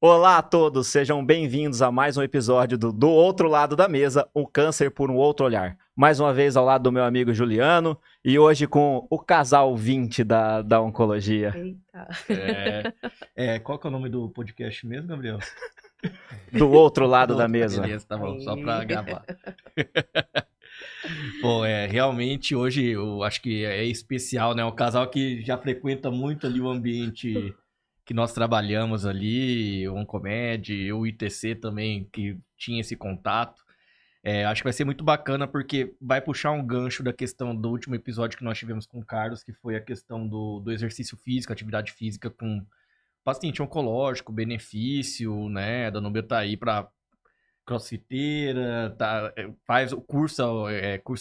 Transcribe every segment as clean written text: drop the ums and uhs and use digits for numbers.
Olá a todos, sejam bem-vindos a mais um episódio do Outro Lado da Mesa, o câncer por um outro olhar. Mais uma vez ao lado do meu amigo Juliano e hoje com o casal 20 da oncologia. Eita. Qual que é o nome do podcast mesmo, Gabriel? Do outro lado da mesa. Beleza, tá bom, só pra gravar. Pô, realmente hoje eu acho que é especial, né? Um casal que já frequenta muito ali o ambiente que nós trabalhamos ali, o Oncomed, o ITC também, que tinha esse contato. Acho que vai ser muito bacana porque vai puxar um gancho da questão do último episódio que nós tivemos com o Carlos, que foi a questão do exercício físico, atividade física com paciente oncológico, benefício, né? Da Nubia tá aí pra crossfiteira, faz o curso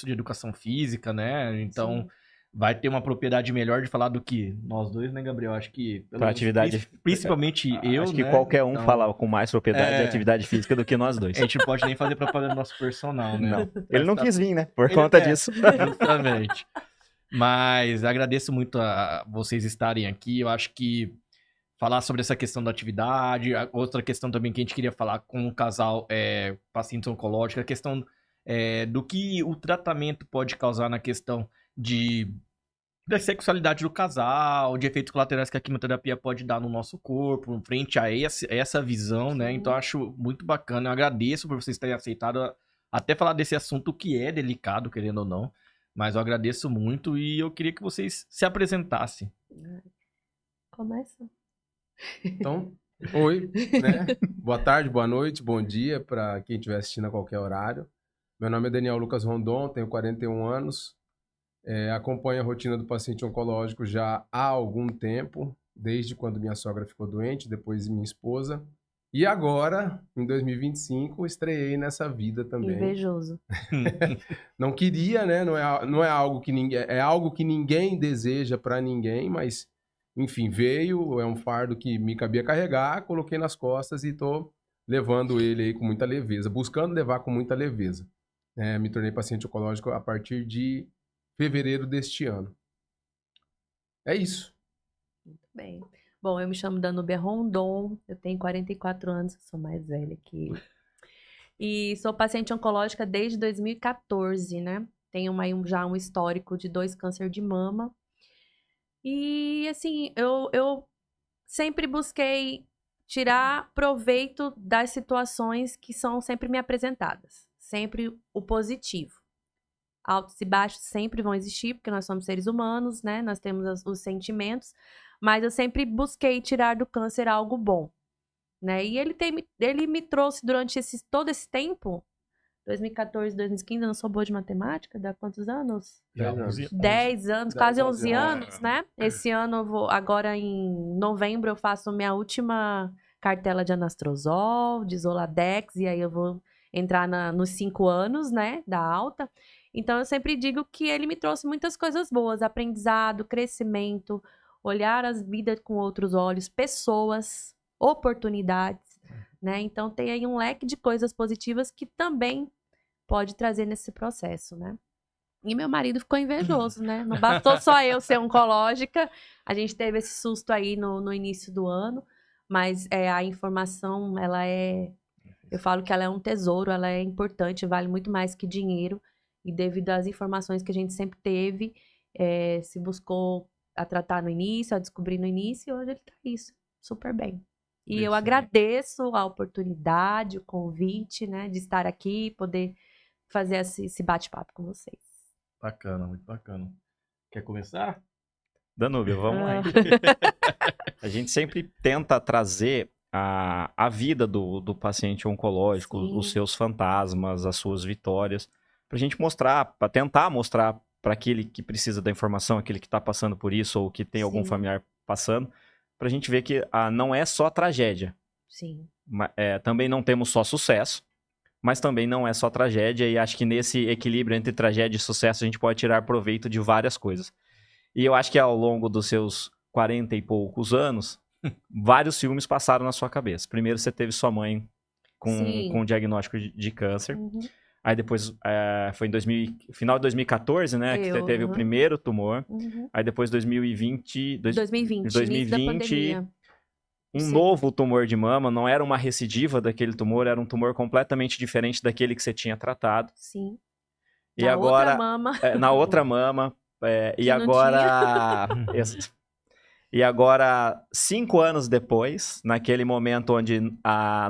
de educação física, né? Então, Sim. vai ter uma propriedade melhor de falar do que nós dois, né, Gabriel? Acho que, Pra atividade... principalmente eu, Acho que né? qualquer um Então, fala com mais propriedade de atividade física do que nós dois. a gente não pode nem fazer propaganda do nosso personal, né? Não, ele não Tá- quis vir, né? Por Ele- conta disso. Justamente. Mas agradeço muito a vocês estarem aqui. Eu acho que falar sobre essa questão da atividade, outra questão também que a gente queria falar com o casal paciente oncológico, a questão do que o tratamento pode causar na questão da sexualidade do casal, de efeitos colaterais que a quimioterapia pode dar no nosso corpo, frente a essa visão, né? Sim. Então, eu acho muito bacana. Eu agradeço por vocês terem aceitado até falar desse assunto que é delicado, querendo ou não. Mas eu agradeço muito e eu queria que vocês se apresentassem. Começa. Então, oi, né? Boa tarde, boa noite, bom dia para quem estiver assistindo a qualquer horário. Meu nome é Daniel Lucas Rondon, tenho 41 anos, acompanho a rotina do paciente oncológico já há algum tempo, desde quando minha sogra ficou doente, depois minha esposa. E agora, em 2025, estreiei nessa vida também. Invejoso. Não queria, né? Não é algo que ninguém, é algo que ninguém deseja para ninguém, mas enfim, veio, é um fardo que me cabia carregar, coloquei nas costas e tô levando ele aí com muita leveza, buscando levar com muita leveza. Me tornei paciente oncológico a partir de fevereiro deste ano. É isso. Muito bem. Bom, eu me chamo Danúbia Rondon, eu tenho 44 anos, sou mais velha que ele. E sou paciente oncológica desde 2014, né? Tenho já um histórico de 2 câncer de mama. E, assim, eu sempre busquei tirar proveito das situações que são sempre me apresentadas. Sempre o positivo. Altos e baixos sempre vão existir, porque nós somos seres humanos, né? Nós temos os sentimentos. Mas eu sempre busquei tirar do câncer algo bom, né? E ele me trouxe durante todo esse tempo... 2014, 2015, eu não sou boa de matemática, dá quantos anos? 10 anos, quase 11 anos, né? Esse ano, agora em novembro, eu faço minha última cartela de anastrozol, de Zoladex, e aí eu vou entrar nos 5 anos, né, da alta. Então, eu sempre digo que ele me trouxe muitas coisas boas, aprendizado, crescimento, olhar as vidas com outros olhos, pessoas, oportunidades, né? Então, tem aí um leque de coisas positivas que também pode trazer nesse processo, né? E meu marido ficou invejoso, né? Não bastou só eu ser oncológica, a gente teve esse susto aí no início do ano, mas a informação, eu falo que ela é um tesouro, ela é importante, vale muito mais que dinheiro, e devido às informações que a gente sempre teve, se buscou a tratar no início, a descobrir no início, e hoje ele tá isso, super bem. E eu agradeço a oportunidade, o convite, né, de estar aqui, poder fazer esse bate-papo com vocês. Bacana, muito bacana. Quer começar? Danúbio, vamos lá. A gente sempre tenta trazer a vida do paciente oncológico, Sim. os seus fantasmas, as suas vitórias, pra gente mostrar, pra tentar mostrar para aquele que precisa da informação, aquele que tá passando por isso ou que tem algum Sim. familiar passando, pra gente ver que não é só tragédia. Sim. Também não temos só sucesso, mas também não é só tragédia, e acho que nesse equilíbrio entre tragédia e sucesso a gente pode tirar proveito de várias coisas. E eu acho que ao longo dos seus 40 e poucos anos, vários filmes passaram na sua cabeça. Primeiro você teve sua mãe com o diagnóstico de câncer. Uhum. Aí depois, foi em final de 2014, né, que você teve o primeiro tumor. Uhum. Aí depois 2020... 2020, início da pandemia. um Sim. novo tumor de mama, não era uma recidiva daquele tumor, era um tumor completamente diferente daquele que você tinha tratado. Sim. E Na outra agora, mama. na outra mama, e Que não tinha. agora... E agora, 5 anos depois, naquele momento onde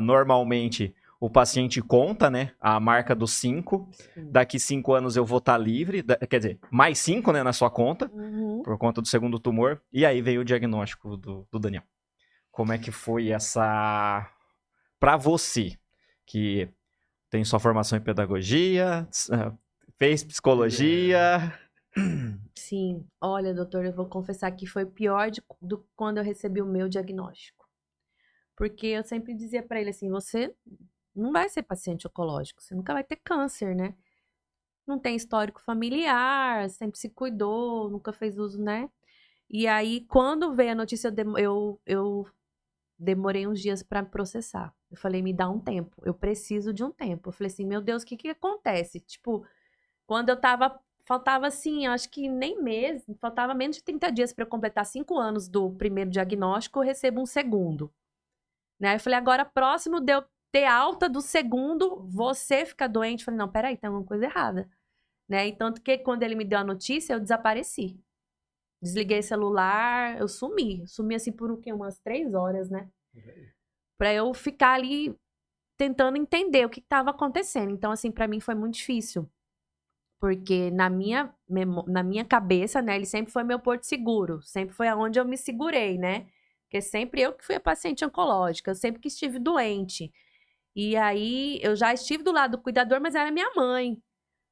normalmente o paciente conta, né, a marca dos 5, Sim. daqui 5 anos eu vou estar livre, quer dizer, mais 5, né, na sua conta, Uhum. por conta do segundo tumor, e aí veio o diagnóstico do Daniel. Como é que foi essa... Pra você, que tem sua formação em pedagogia, fez psicologia... Sim. Olha, doutor, eu vou confessar que foi pior do quando eu recebi o meu diagnóstico. Porque eu sempre dizia pra ele assim, você não vai ser paciente oncológico, você nunca vai ter câncer, né? Não tem histórico familiar, sempre se cuidou, nunca fez uso, né? E aí, quando veio a notícia, eu demorei uns dias pra processar. Eu falei, me dá um tempo, eu preciso de um tempo. Eu falei assim, meu Deus, o que que acontece? Tipo, quando eu tava, faltava assim, acho que nem mês, faltava menos de 30 dias pra eu completar 5 anos do primeiro diagnóstico, eu recebo um segundo. Né? Eu falei, agora próximo de eu ter alta do segundo, você fica doente. Eu falei, não, peraí, tem alguma coisa errada. Né? E tanto que quando ele me deu a notícia, eu desapareci. Desliguei o celular, eu sumi. Sumi assim por o quê? Umas 3 horas, né? Pra eu ficar ali tentando entender o que estava acontecendo. Então, assim, pra mim foi muito difícil. Porque na minha cabeça, né, ele sempre foi meu porto seguro. Sempre foi aonde eu me segurei, né? Porque sempre eu que fui a paciente oncológica. Eu sempre que estive doente. E aí, eu já estive do lado do cuidador, mas era minha mãe,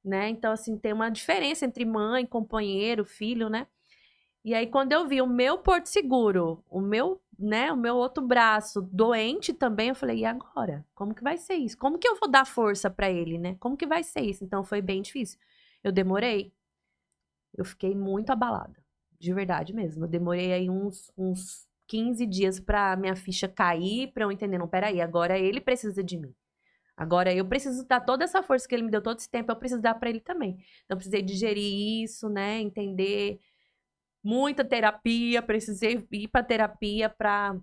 né? Então, assim, tem uma diferença entre mãe, companheiro, filho, né? E aí, quando eu vi o meu porto seguro, o meu outro braço doente também, eu falei, e agora? Como que vai ser isso? Como que eu vou dar força pra ele, né? Como que vai ser isso? Então, foi bem difícil. Eu demorei. Eu fiquei muito abalada. De verdade mesmo. Eu demorei aí uns 15 dias pra minha ficha cair, pra eu entender, não, peraí, agora ele precisa de mim. Agora eu preciso dar toda essa força que ele me deu todo esse tempo, eu preciso dar pra ele também. Então, eu precisei digerir isso, né? Entender muita terapia, precisei ir pra terapia pra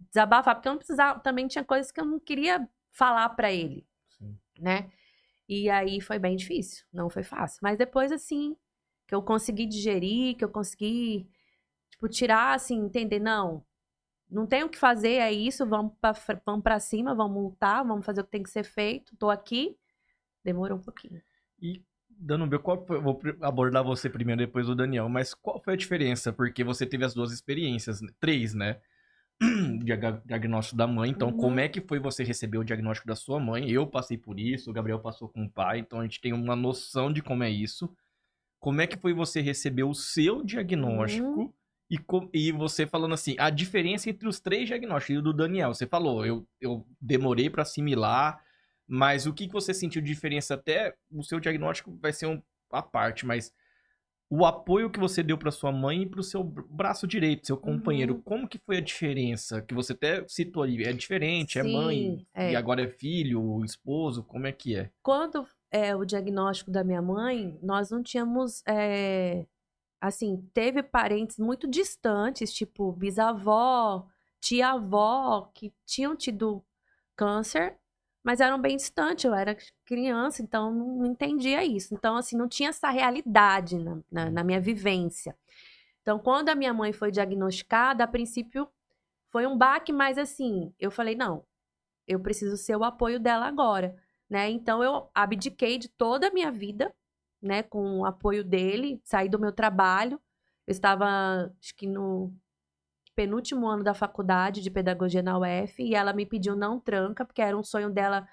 desabafar, porque eu não precisava, também tinha coisas que eu não queria falar pra ele, Sim. né? E aí foi bem difícil, não foi fácil. Mas depois, assim, que eu consegui digerir, que eu consegui, tipo, tirar, assim, entender, não tem o que fazer, é isso, vamos pra cima, vamos lutar, vamos fazer o que tem que ser feito, tô aqui. Demorou um pouquinho. E, Danúbio, vou abordar você primeiro, depois o Daniel, mas qual foi a diferença? Porque você teve as duas experiências, 3, né? Diagnóstico da mãe, então como é que foi você receber o diagnóstico da sua mãe? Eu passei por isso, o Gabriel passou com o pai, então a gente tem uma noção de como é isso. Como é que foi você receber o seu diagnóstico e você falando assim, a diferença entre os 3 diagnósticos e o do Daniel? Você falou, eu demorei para assimilar, mas o que você sentiu de diferença? Até o seu diagnóstico vai ser a parte, mas o apoio que você deu para sua mãe e para o seu braço direito, seu companheiro, como que foi a diferença? Que você até citou ali, é diferente, é mãe, Sim, e agora é filho, esposo, como é que é? Quando o diagnóstico da minha mãe, nós não tínhamos, assim, teve parentes muito distantes, tipo bisavó, tia-avó, que tinham tido câncer, mas eram bem distantes. Eu era criança, então não entendia isso. Então, assim, não tinha essa realidade na minha vivência. Então, quando a minha mãe foi diagnosticada, a princípio foi um baque, mas assim, eu falei, não, eu preciso ser o apoio dela agora, né? Então, eu abdiquei de toda a minha vida, né, com o apoio dele, saí do meu trabalho. Eu estava, acho que no penúltimo ano da faculdade de pedagogia na UF, e ela me pediu não tranca, porque era um sonho dela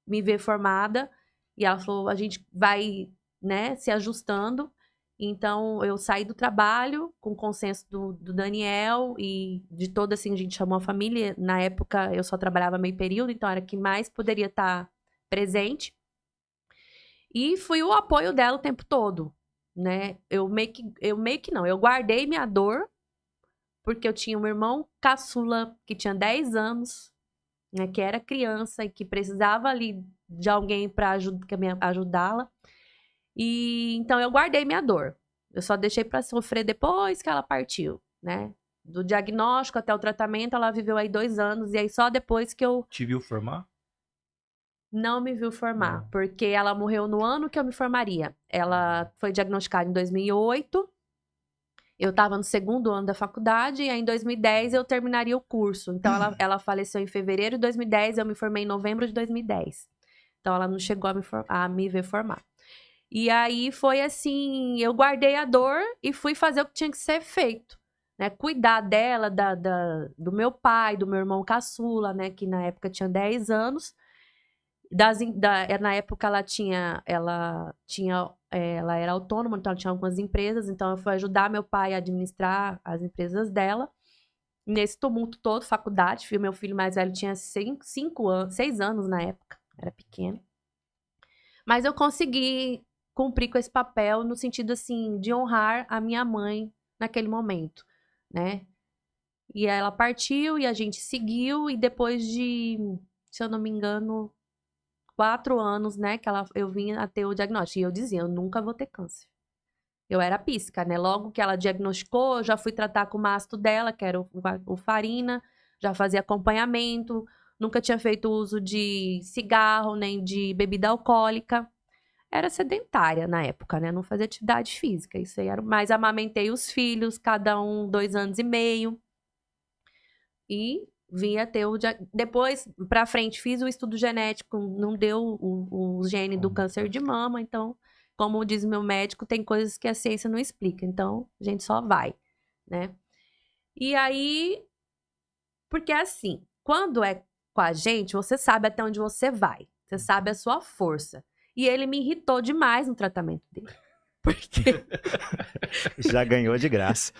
me ver formada, e ela falou, a gente vai, né, se ajustando. Então, eu saí do trabalho com o consenso do Daniel e de toda, assim, a gente chamou a família. Na época, eu só trabalhava meio período, então era que mais poderia estar presente. E fui o apoio dela o tempo todo, né? Eu meio que não, eu guardei minha dor, porque eu tinha um irmão caçula que tinha 10 anos, né, que era criança e que precisava ali de alguém para ajudá-la. E então eu guardei minha dor. Eu só deixei para sofrer depois que ela partiu, né? do diagnóstico até o tratamento, ela viveu aí 2 anos. E aí só depois que eu Te viu formar? não me viu formar. Porque ela morreu no ano que eu me formaria. Ela foi diagnosticada em 2008. Eu estava no 2º ano da faculdade. E aí em 2010 eu terminaria o curso. Então ela faleceu em fevereiro de 2010. Eu me formei em novembro de 2010. Então ela não chegou a me ver formar. E aí foi assim, eu guardei a dor e fui fazer o que tinha que ser feito, né? Cuidar dela, do meu pai, do meu irmão caçula, né? Que na época tinha 10 anos. Na época ela era autônoma, então ela tinha algumas empresas, então eu fui ajudar meu pai a administrar as empresas dela. Nesse tumulto todo, faculdade, meu filho mais velho tinha 6 anos na época, era pequeno. Mas eu consegui cumprir com esse papel no sentido, assim, de honrar a minha mãe naquele momento, né? E aí ela partiu e a gente seguiu e depois de, se eu não me engano, 4 anos, né, que eu vim a ter o diagnóstico. E eu dizia, eu nunca vou ter câncer. Eu era pisca, né? Logo que ela diagnosticou, eu já fui tratar com o mastro dela, que era o farina, já fazia acompanhamento, nunca tinha feito uso de cigarro, nem de bebida alcoólica. Era sedentária na época, né? Não fazia atividade física. Isso aí era. Mas amamentei os filhos, cada um 2 anos e meio. E vinha ter o. Depois, pra frente, fiz o estudo genético, não deu o gene do câncer de mama. Então, como diz meu médico, tem coisas que a ciência não explica. Então, a gente só vai, né? E aí. Porque assim, quando é com a gente, você sabe até onde você vai. Você sabe a sua força. E ele me irritou demais no tratamento dele. Porque Já ganhou de graça.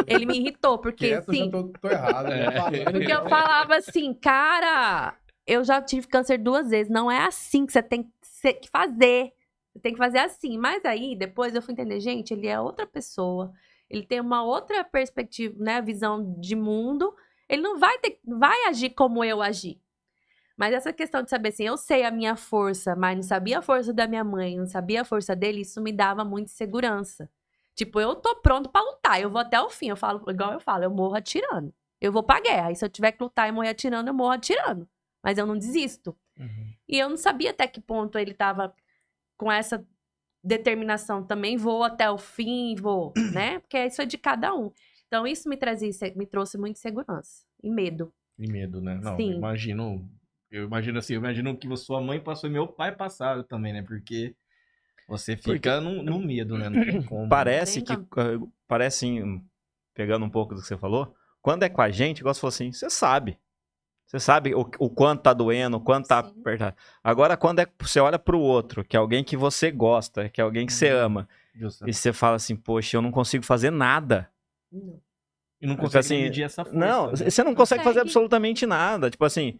ele me irritou, porque Quieto, assim... já tô errado. Né? Porque eu falava assim, cara, eu já tive câncer 2 vezes, não é assim que você tem que fazer. Você tem que fazer assim. Mas aí, depois eu fui entender, gente, ele é outra pessoa. Ele tem uma outra perspectiva, né, visão de mundo. Ele não vai agir como eu agi. Mas essa questão de saber assim, eu sei a minha força, mas não sabia a força da minha mãe, não sabia a força dele, isso me dava muita segurança. Tipo, eu tô pronto pra lutar, eu vou até o fim. Eu falo, igual eu falo, eu morro atirando. Eu vou pra guerra. E se eu tiver que lutar e morrer atirando, eu morro atirando. Mas eu não desisto. Uhum. E eu não sabia até que ponto ele tava com essa determinação também. Vou até o fim, vou, né? Porque isso é de cada um. Então, isso me trouxe muita segurança e medo. E medo, né? Não, Sim. eu imagino que sua mãe passou e meu pai passaram também, né? Porque você fica no medo, né? Não tem como. Parece, pegando um pouco do que você falou, quando é com a gente, igual você falou assim, você sabe. Você sabe o quanto tá doendo, o quanto tá Sim. apertado. Agora, quando você olha pro outro, que é alguém que você gosta, que é alguém que você ama, e você fala assim, poxa, eu não consigo fazer nada. Não. E não Tipo consegue assim, medir essa força. Não, né? você não consegue fazer Consegue. absolutamente nada. Tipo assim,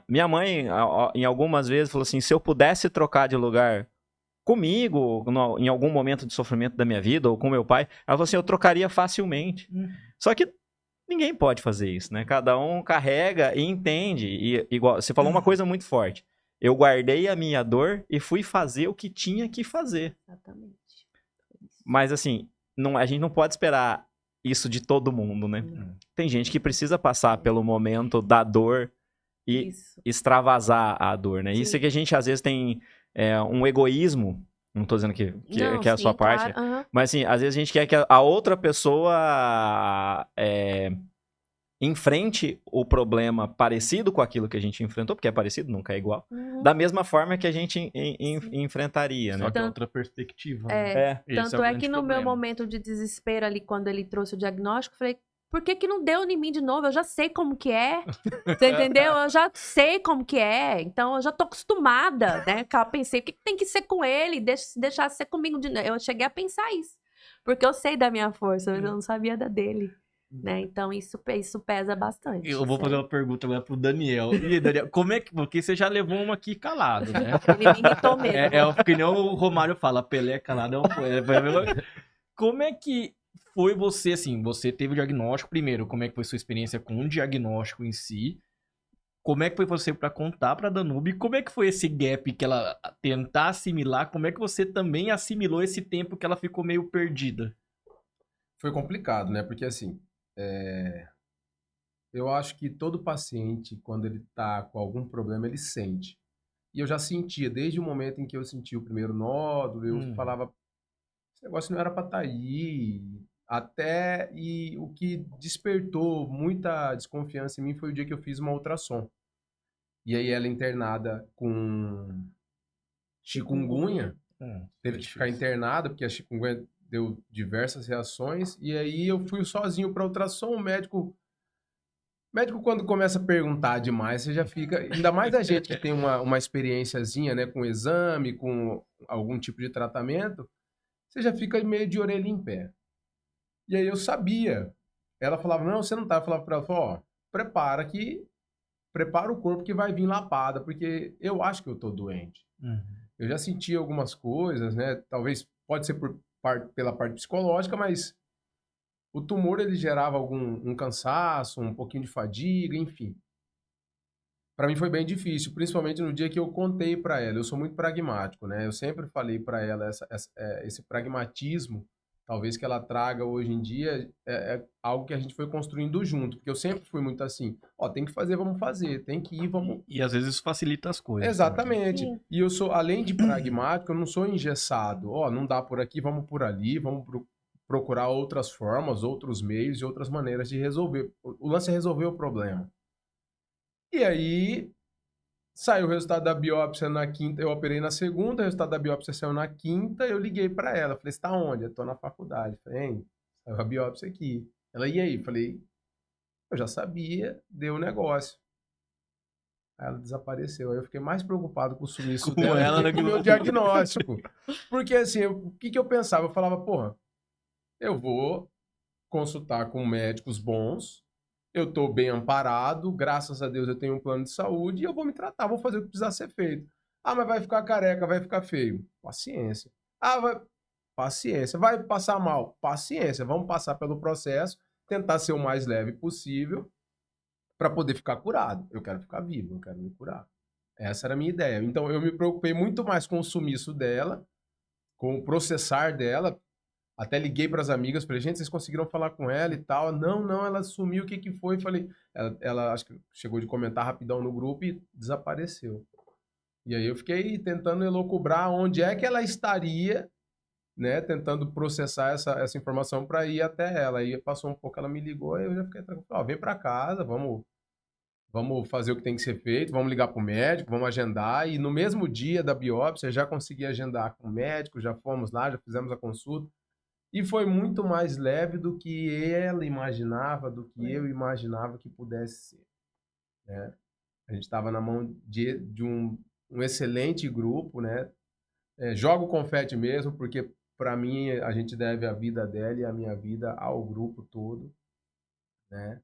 minha mãe, em algumas vezes, falou assim, se eu pudesse trocar de lugar comigo, em algum momento de sofrimento da minha vida, ou com meu pai, ela falou assim, eu trocaria facilmente. Só que ninguém pode fazer isso, né? Cada um carrega e entende. E igual, você falou uma coisa muito forte. Eu guardei a minha dor e fui fazer o que tinha que fazer. Exatamente. Mas assim, a gente não pode esperar isso de todo mundo, né? Tem gente que precisa passar pelo momento da dor e Isso. extravasar a dor, né? Sim. Isso é que a gente às vezes tem um egoísmo, não tô dizendo que Não, é a sua sim, parte, claro. Aham. mas assim, às vezes a gente quer que a outra pessoa enfrente o problema parecido com aquilo que a gente enfrentou, porque é parecido, nunca é igual, Uhum. da mesma forma que a gente enfrentaria, né? Só que é outra perspectiva. É. né? Esse Tanto o é grande que no meu problema. momento de desespero ali, quando ele trouxe o diagnóstico, eu falei, por que que não deu em mim de novo? Eu já sei como que é. Você entendeu? Eu já sei como que é. Então, eu já tô acostumada, né? Que eu pensei, o que que tem que ser com ele? Deixar ser comigo de novo. Eu cheguei a pensar isso. Porque eu sei da minha força, mas eu não sabia da dele. Né? Então, isso pesa bastante. Eu vou fazer uma pergunta agora pro Daniel. E aí, Daniel, como é que... Porque você já levou uma aqui calado, né? Ele me irritou mesmo. É que nem o Romário fala, Pelé calado é um poeta. Como é que foi você, assim, você teve o diagnóstico primeiro, como é que foi sua experiência com o diagnóstico em si? Como é que foi você pra contar pra Danúbia? E como é que foi esse gap que ela tentar assimilar? Como é que você também assimilou esse tempo que ela ficou meio perdida? foi complicado, né? Porque assim, eu acho que todo paciente, quando ele tá com algum problema, ele sente. E eu já sentia, desde o momento em que eu senti o primeiro nódulo, eu falava, esse negócio não era pra estar aí. E o que despertou muita desconfiança em mim foi o dia que eu fiz uma ultrassom. E aí ela internada com chikungunya, teve que ficar internada, porque a chikungunya deu diversas reações. E aí eu fui sozinho pra ultrassom, o médico quando começa a perguntar demais, você já fica... Ainda mais a gente que tem uma experiênciazinha, né, com exame, com algum tipo de tratamento, você já fica meio de orelha em pé. E aí eu sabia. Ela falava, não, você não tá. Eu falava pra ela, ó, prepara o corpo que vai vir lapada, porque eu acho que eu tô doente. Eu já senti algumas coisas, né, talvez, pode ser pela parte psicológica, mas... O tumor, ele gerava um cansaço, um pouquinho de fadiga, enfim. Para mim foi bem difícil, principalmente no dia que eu contei para ela. Eu sou muito pragmático, né? Eu sempre falei para ela esse pragmatismo, talvez que ela traga hoje em dia, é algo que a gente foi construindo junto. Porque eu sempre fui muito assim, ó, tem que fazer, vamos fazer, tem que ir, vamos... E às vezes isso facilita as coisas. Exatamente. Sim. E eu sou, além de pragmático, eu não sou engessado. Ó, não dá por aqui, vamos por ali, vamos procurar outras formas, outros meios e outras maneiras de resolver. O lance é resolver o problema. E aí, saiu o resultado da biópsia na quinta, eu operei na segunda, o resultado da biópsia saiu na quinta, eu liguei para ela, falei, você tá onde? Eu tô na faculdade. Falei, hein, saiu a biópsia aqui. Ela, e aí? Falei, eu já sabia, deu o negócio. Aí ela desapareceu. Aí eu fiquei mais preocupado com o sumiço dela ela, do que com o meu diagnóstico. Porque assim, o que eu pensava? Eu falava, porra, eu vou consultar com médicos bons, eu estou bem amparado, graças a Deus eu tenho um plano de saúde e eu vou me tratar, vou fazer o que precisar ser feito. Ah, mas vai ficar careca, vai ficar feio. Paciência. Paciência. Vai passar mal? Paciência. Vamos passar pelo processo, tentar ser o mais leve possível para poder ficar curado. Eu quero ficar vivo, eu quero me curar. Essa era a minha ideia. Então eu me preocupei muito mais com o sumiço dela, com o processar dela. Até liguei para as amigas, falei, gente, vocês conseguiram falar com ela e tal? Não, ela sumiu, o que foi? Falei, ela acho que chegou de comentar rapidão no grupo e desapareceu. E aí eu fiquei tentando elocubrar onde é que ela estaria, né? Tentando processar essa informação para ir até ela. Aí passou um pouco, ela me ligou, aí eu já fiquei tranquilo, ó, vem para casa, vamos fazer o que tem que ser feito, vamos ligar para o médico, vamos agendar. E no mesmo dia da biópsia, já consegui agendar com o médico, já fomos lá, já fizemos a consulta. E foi muito mais leve do que ela imaginava, do que eu imaginava que pudesse ser. Né? A gente estava na mão de um excelente grupo, né? Joga o confete mesmo, porque para mim a gente deve a vida dela e a minha vida ao grupo todo. Né?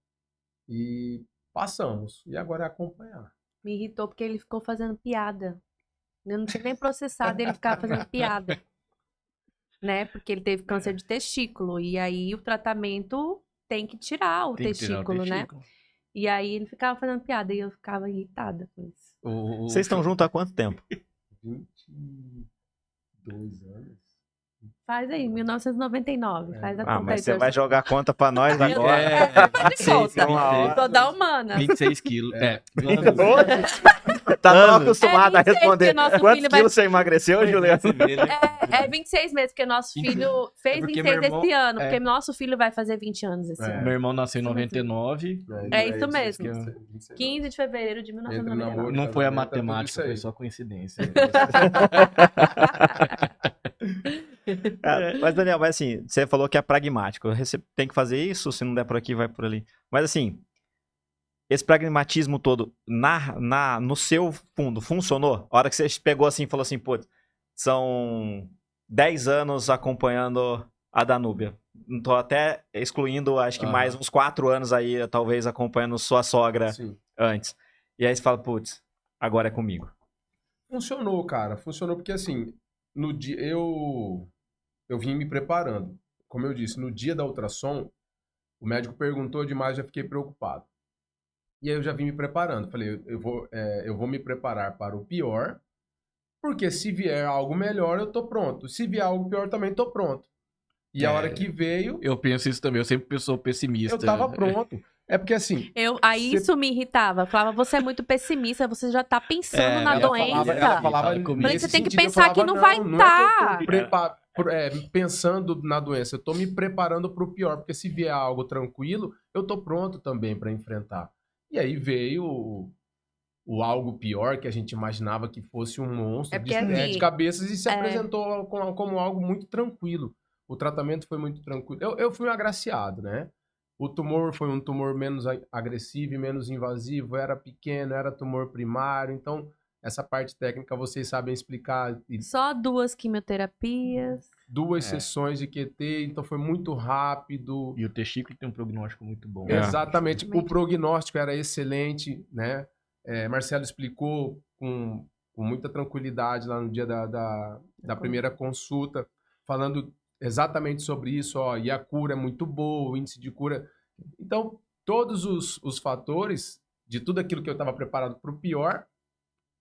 E passamos. E agora é acompanhar. Me irritou porque ele ficou fazendo piada. Eu não tinha nem processado, ele ficava fazendo piada. Né? Porque ele teve câncer de testículo. E aí o tratamento tem que tirar o testículo, né? E aí ele ficava fazendo piada e eu ficava irritada com isso. Vocês estão juntos há quanto tempo? 22 anos. Faz aí, 1999. Faz a conta mas aí, você vai pessoal. jogar a conta pra nós agora. Tô da humana. 26 quilos. Tá tão acostumado a 26 responder. que nosso Quantos filho quilos você emagreceu, Juliano? É 26 meses, porque nosso filho fez porque 26 meu irmão- esse ano. Porque nosso filho vai fazer 20 anos esse ano. Meu irmão nasceu em 99. É isso mesmo. 26 15 de fevereiro de Entre 1999. namoro, Não foi a casamento, é tudo matemática, isso aí. foi só coincidência. Mas, Daniel, mas assim, você falou que é pragmático. Você tem que fazer isso, se não der por aqui, vai por ali. Mas assim, esse pragmatismo todo, no seu fundo, funcionou? A hora que você pegou assim e falou assim, pô, são 10 anos acompanhando a Danúbia. Não tô até excluindo, acho que mais uns 4 anos aí, talvez, acompanhando sua sogra antes. E aí você fala, putz, agora é comigo. Funcionou, cara. Funcionou porque, assim, no dia eu vim me preparando. Como eu disse, no dia da ultrassom, o médico perguntou demais, já fiquei preocupado. E aí eu já vim me preparando. Falei, eu vou me preparar para o pior, porque se vier algo melhor, eu tô pronto. Se vier algo pior, também tô pronto. E a hora que veio, Eu penso isso também, eu sempre sou pessimista. eu tava pronto. É porque assim, Aí isso me irritava. Eu falava, você é muito pessimista, você já tá pensando na doença. ela falava comigo. Falei, nesse você tem que sentido, eu pensar que falava, não vai é que eu tá. tô pensando na doença, eu tô me preparando pro pior, porque se vier algo tranquilo, eu tô pronto também para enfrentar. E aí veio o algo pior, que a gente imaginava que fosse um monstro É de porque sete aqui- cabeças, e se apresentou como algo muito tranquilo. O tratamento foi muito tranquilo. Eu fui um agraciado, né? O tumor foi um tumor menos agressivo e menos invasivo, era pequeno, era tumor primário, então essa parte técnica vocês sabem explicar. E Só 2 quimioterapias. 2 sessões de QT, então foi muito rápido. E o testículo tem um prognóstico muito bom. Exatamente. O Exatamente. prognóstico era excelente, né? Marcelo explicou com muita tranquilidade lá no dia da primeira consulta, falando exatamente sobre isso, ó, e a cura é muito boa, o índice de cura. Então, todos os fatores de tudo aquilo que eu estava preparado para o pior,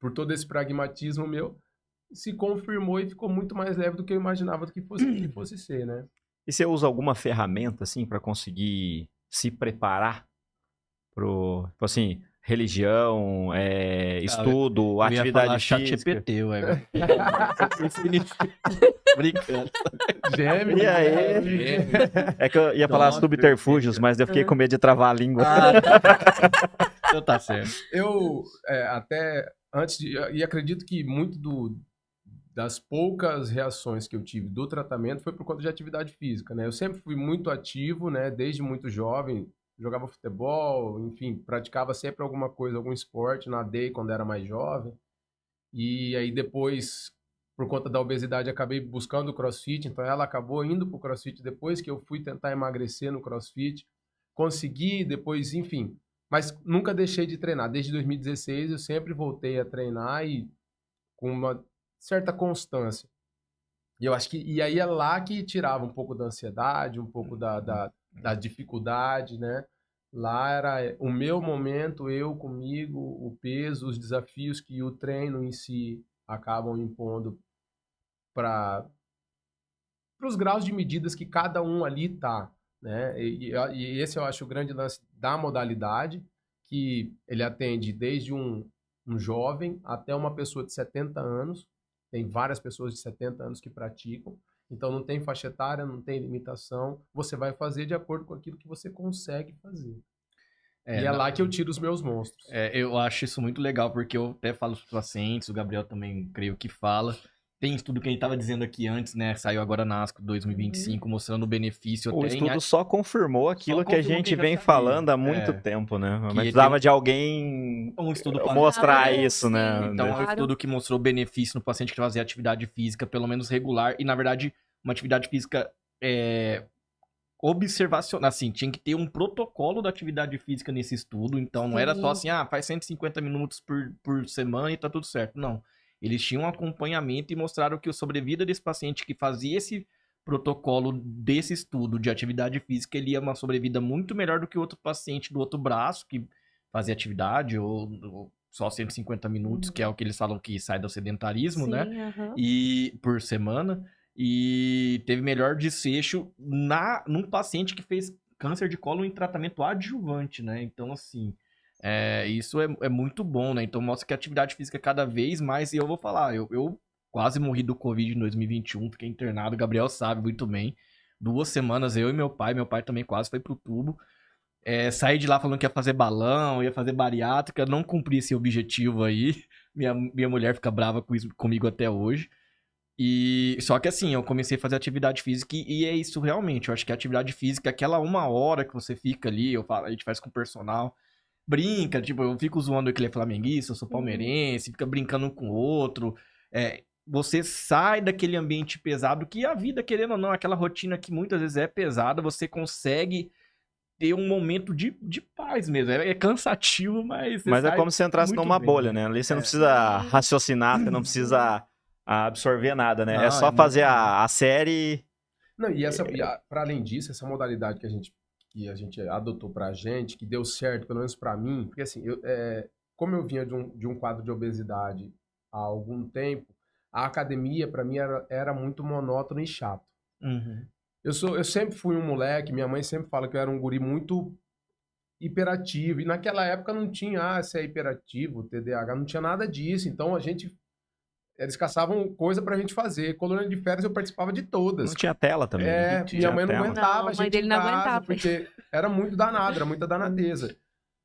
por todo esse pragmatismo meu, se confirmou e ficou muito mais leve do que eu imaginava que fosse ser, né? E você usa alguma ferramenta, assim, para conseguir se preparar tipo assim, religião, estudo, Eu ia atividade falar física? ChatGPT, ué. Brincando. Gêmeo. E aí? É que eu ia falar Nossa, subterfúgios, mas eu fiquei com medo de travar a língua. Então tá certo. Eu até antes e acredito que muito das poucas reações que eu tive do tratamento foi por conta de atividade física, né? Eu sempre fui muito ativo, né? Desde muito jovem, jogava futebol, enfim, praticava sempre alguma coisa, algum esporte, nadei quando era mais jovem. E aí depois, por conta da obesidade, acabei buscando o CrossFit, então ela acabou indo pro CrossFit depois que eu fui tentar emagrecer no CrossFit. Consegui, depois, enfim, mas nunca deixei de treinar. Desde 2016 eu sempre voltei a treinar e com uma certa constância. E eu acho que e aí é lá que tirava um pouco da ansiedade, um pouco da dificuldade, né? Lá era o meu momento, eu comigo, o peso, os desafios que o treino em si acabam impondo para os graus de medidas que cada um ali tá, né? E esse eu acho o grande lance da modalidade, que ele atende desde um jovem até uma pessoa de 70 anos. Tem várias pessoas de 70 anos que praticam. Então não tem faixa etária, não tem limitação. Você vai fazer de acordo com aquilo que você consegue fazer. E é lá que eu tiro os meus monstros. Eu acho isso muito legal, porque eu até falo para os pacientes, o Gabriel também creio que fala. Tem estudo que a gente estava dizendo aqui antes, né? Saiu agora na ASCO 2025, mostrando o benefício O até estudo só confirmou aquilo que a confirmou gente quem já vem sabia. falando há muito tempo, né? Mas precisava de alguém um estudo mostrar Ah, isso, né? sim. Então, é um Claro. estudo que mostrou benefício no paciente que fazia atividade física, pelo menos regular, e na verdade, uma atividade física observacional, assim, tinha que ter um protocolo da atividade física nesse estudo, então não era só assim, faz 150 minutos por semana e tá tudo certo, não. Eles tinham um acompanhamento e mostraram que a sobrevida desse paciente que fazia esse protocolo desse estudo de atividade física, ele ia uma sobrevida muito melhor do que o outro paciente do outro braço, que fazia atividade, ou só 150 minutos, que é o que eles falam que sai do sedentarismo, Sim, né? aham. E por semana. E teve melhor desfecho num paciente que fez câncer de cólon em tratamento adjuvante, né? Então, assim, isso é muito bom, né? Então, mostra que a atividade física cada vez mais... E eu vou falar, eu quase morri do Covid em 2021, fiquei internado, o Gabriel sabe muito bem. 2 semanas, eu e meu pai também quase foi pro tubo. Saí de lá falando que ia fazer balão, ia fazer bariátrica, não cumpri esse objetivo aí. Minha mulher fica brava comigo até hoje. E só que assim, eu comecei a fazer atividade física e é isso realmente. Eu acho que a atividade física, aquela 1 hora que você fica ali, a gente faz com o personal, brinca, tipo, eu fico zoando que ele é flamenguista, eu sou palmeirense, fica brincando um com o outro. Você sai daquele ambiente pesado que a vida, querendo ou não, aquela rotina que muitas vezes é pesada, você consegue ter um momento de paz mesmo. É cansativo, mas Mas é como se você entrasse muito numa bem, bolha, né? Ali você não precisa raciocinar, você não precisa absorver nada, né? Não, É só é fazer muito a série. Não, e para além disso, essa modalidade que a gente adotou pra gente, que deu certo, pelo menos pra mim, porque assim, como eu vinha de um quadro de obesidade há algum tempo, a academia pra mim era muito monótono e chato. Uhum. Eu sempre fui um moleque, minha mãe sempre fala que eu era um guri muito hiperativo. E naquela época não tinha, se é hiperativo, TDAH, não tinha nada disso. Então eles caçavam coisa pra gente fazer. Colônia de férias eu participava de todas. Não tinha tela também. né? Minha mãe não tela. aguentava Não, a a mãe gente dele em não casa, aguentava. porque era muito danado, era muita danadeza.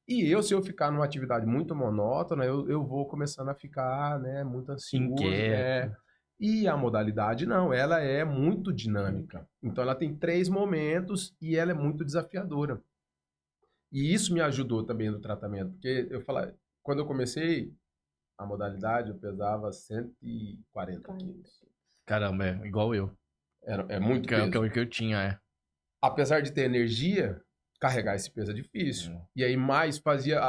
E se eu ficar numa atividade muito monótona, eu vou começando a ficar, né, muito ansioso. Inquieto. E a modalidade não, ela é muito dinâmica. Então ela tem 3 momentos e ela é muito desafiadora. E isso me ajudou também no tratamento, porque quando eu comecei a modalidade, eu pesava 140 quilos. Caramba, é igual eu. É muito Que é peso. o que eu tinha, é. Apesar de ter energia, carregar esse peso é difícil. E aí mais fazia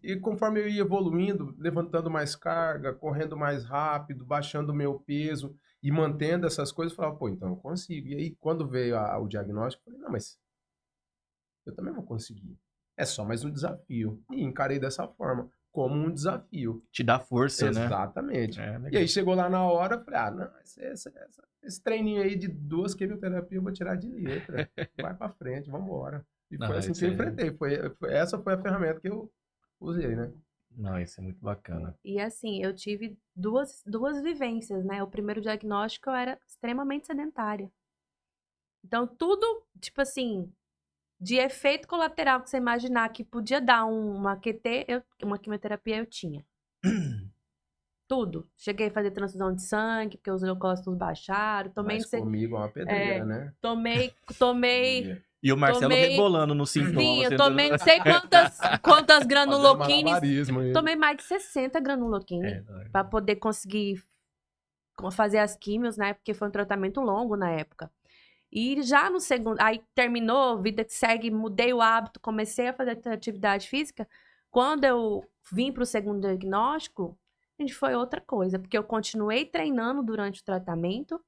e conforme eu ia evoluindo, levantando mais carga, correndo mais rápido, baixando o meu peso e mantendo essas coisas, eu falava, pô, então eu consigo. E aí quando veio o diagnóstico, eu falei, não, mas eu também vou conseguir. É só mais um desafio. E encarei dessa forma, como um desafio. Te dá força, né? Exatamente. É, E aí chegou lá na hora, eu falei, não, esse treininho aí de 2 quimioterapias eu vou tirar de letra. Vai pra frente, vambora. E Não, foi assim isso que eu é- enfrentei. Essa foi a ferramenta que eu usei, né? Não, isso é muito bacana. E assim, eu tive duas vivências, né? O primeiro diagnóstico eu era extremamente sedentária. Então, tudo, tipo assim, de efeito colateral que você imaginar que podia dar uma QT, uma quimioterapia, eu tinha. Tudo. Cheguei a fazer transfusão de sangue, porque os leucócitos baixaram. Tomei, Mas comigo é uma pedreira, né? tomei E o Marcelo Tomei- rebolando no sintoma. Sim, eu você tomei não dando- sei quantas Fazendo granuloquines. malabarismo aí. Tomei mais de 60 granuloquines É, não, é. para poder conseguir fazer as químios, né? Porque foi um tratamento longo na época. E já no segundo, aí terminou, vida que segue, mudei o hábito, comecei a fazer atividade física. Quando eu vim para o segundo diagnóstico, a gente foi outra coisa, porque eu continuei treinando durante o tratamento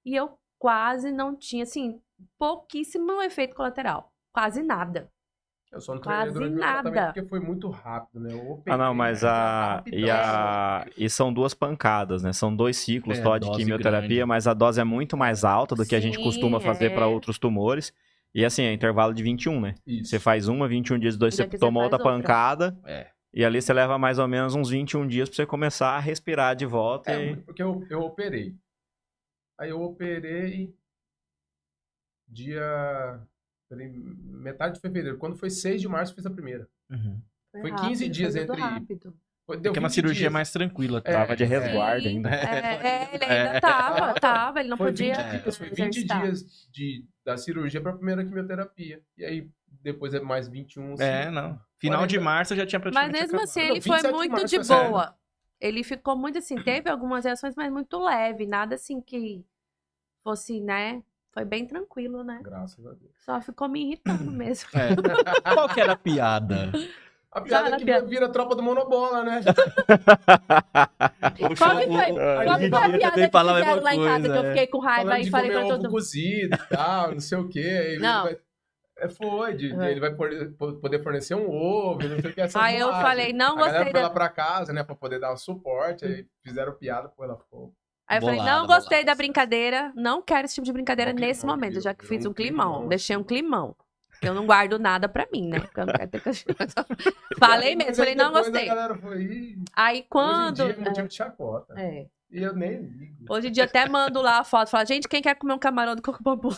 e eu quase não tinha, assim, pouquíssimo efeito colateral. Quase nada. Eu só não treinei Quase durante o meu nada. tratamento porque foi muito rápido, né? Eu operei, Não, mas rapidão. e são 2 pancadas, né? São 2 ciclos É, só de dose quimioterapia, grande. mas a dose é muito mais alta do que a gente Sim, costuma fazer para é. outros tumores. E assim, é intervalo de 21, né? Isso. Você faz 21 dias depois você Depois você toma faz outra outra. pancada, É. e ali você leva mais ou menos uns 21 dias pra você começar a respirar de volta. Porque eu operei. Aí eu operei metade de fevereiro. Quando foi 6 de março, eu fiz a primeira. Uhum. Foi 15 dias foi tudo entre- rápido. Deu Porque é uma 20 cirurgia dias. mais tranquila. É, Tava de né? resguardo Sim, ainda. ele ainda tava, ele não Foi podia 20 dias, foi 20 exercitar. dias da cirurgia para a primeira quimioterapia. E aí, depois é mais 21. É, não. Final de 40. março eu já tinha Mas praticamente mesmo acabado. assim, Não, ele foi 27 de muito março de foi sério. boa. Ele ficou muito assim, teve algumas reações, mas muito leve, nada assim que fosse, né? Foi bem tranquilo, né? Graças a Deus. Só ficou me irritando mesmo. É. Qual que era a piada? A piada é que piada. vira a tropa do monobola, né? Qual que foi? Qual que foi a piada que falava a fizeram mesma lá em casa coisa, que eu fiquei com raiva Falando e de falei comer pra ovo todo mundo? cozido e tal, não sei o quê. Aí ele Não. ele vai poder fornecer um ovo, não sei o que. essas Aí eu boagens. falei, não A galera gostei foi lá da... pra casa, né, pra poder dar o suporte, aí fizeram piada, pô, ela ficou... Aí eu falei, Bolada, não gostei bolada. da brincadeira, não quero esse tipo de brincadeira Um nesse climão, momento, já que virou fiz um um climão, climão, deixei assim. um climão. Eu não guardo nada pra mim, né? Porque eu não quero ter que... Falei mesmo, Mas falei, aí não depois gostei. A galera foi, Aí quando... hoje em dia é motivo de chacota. É. E eu nem ligo. Hoje em dia até mando lá a foto, falo, gente, quem quer comer um camarão do coco bambu?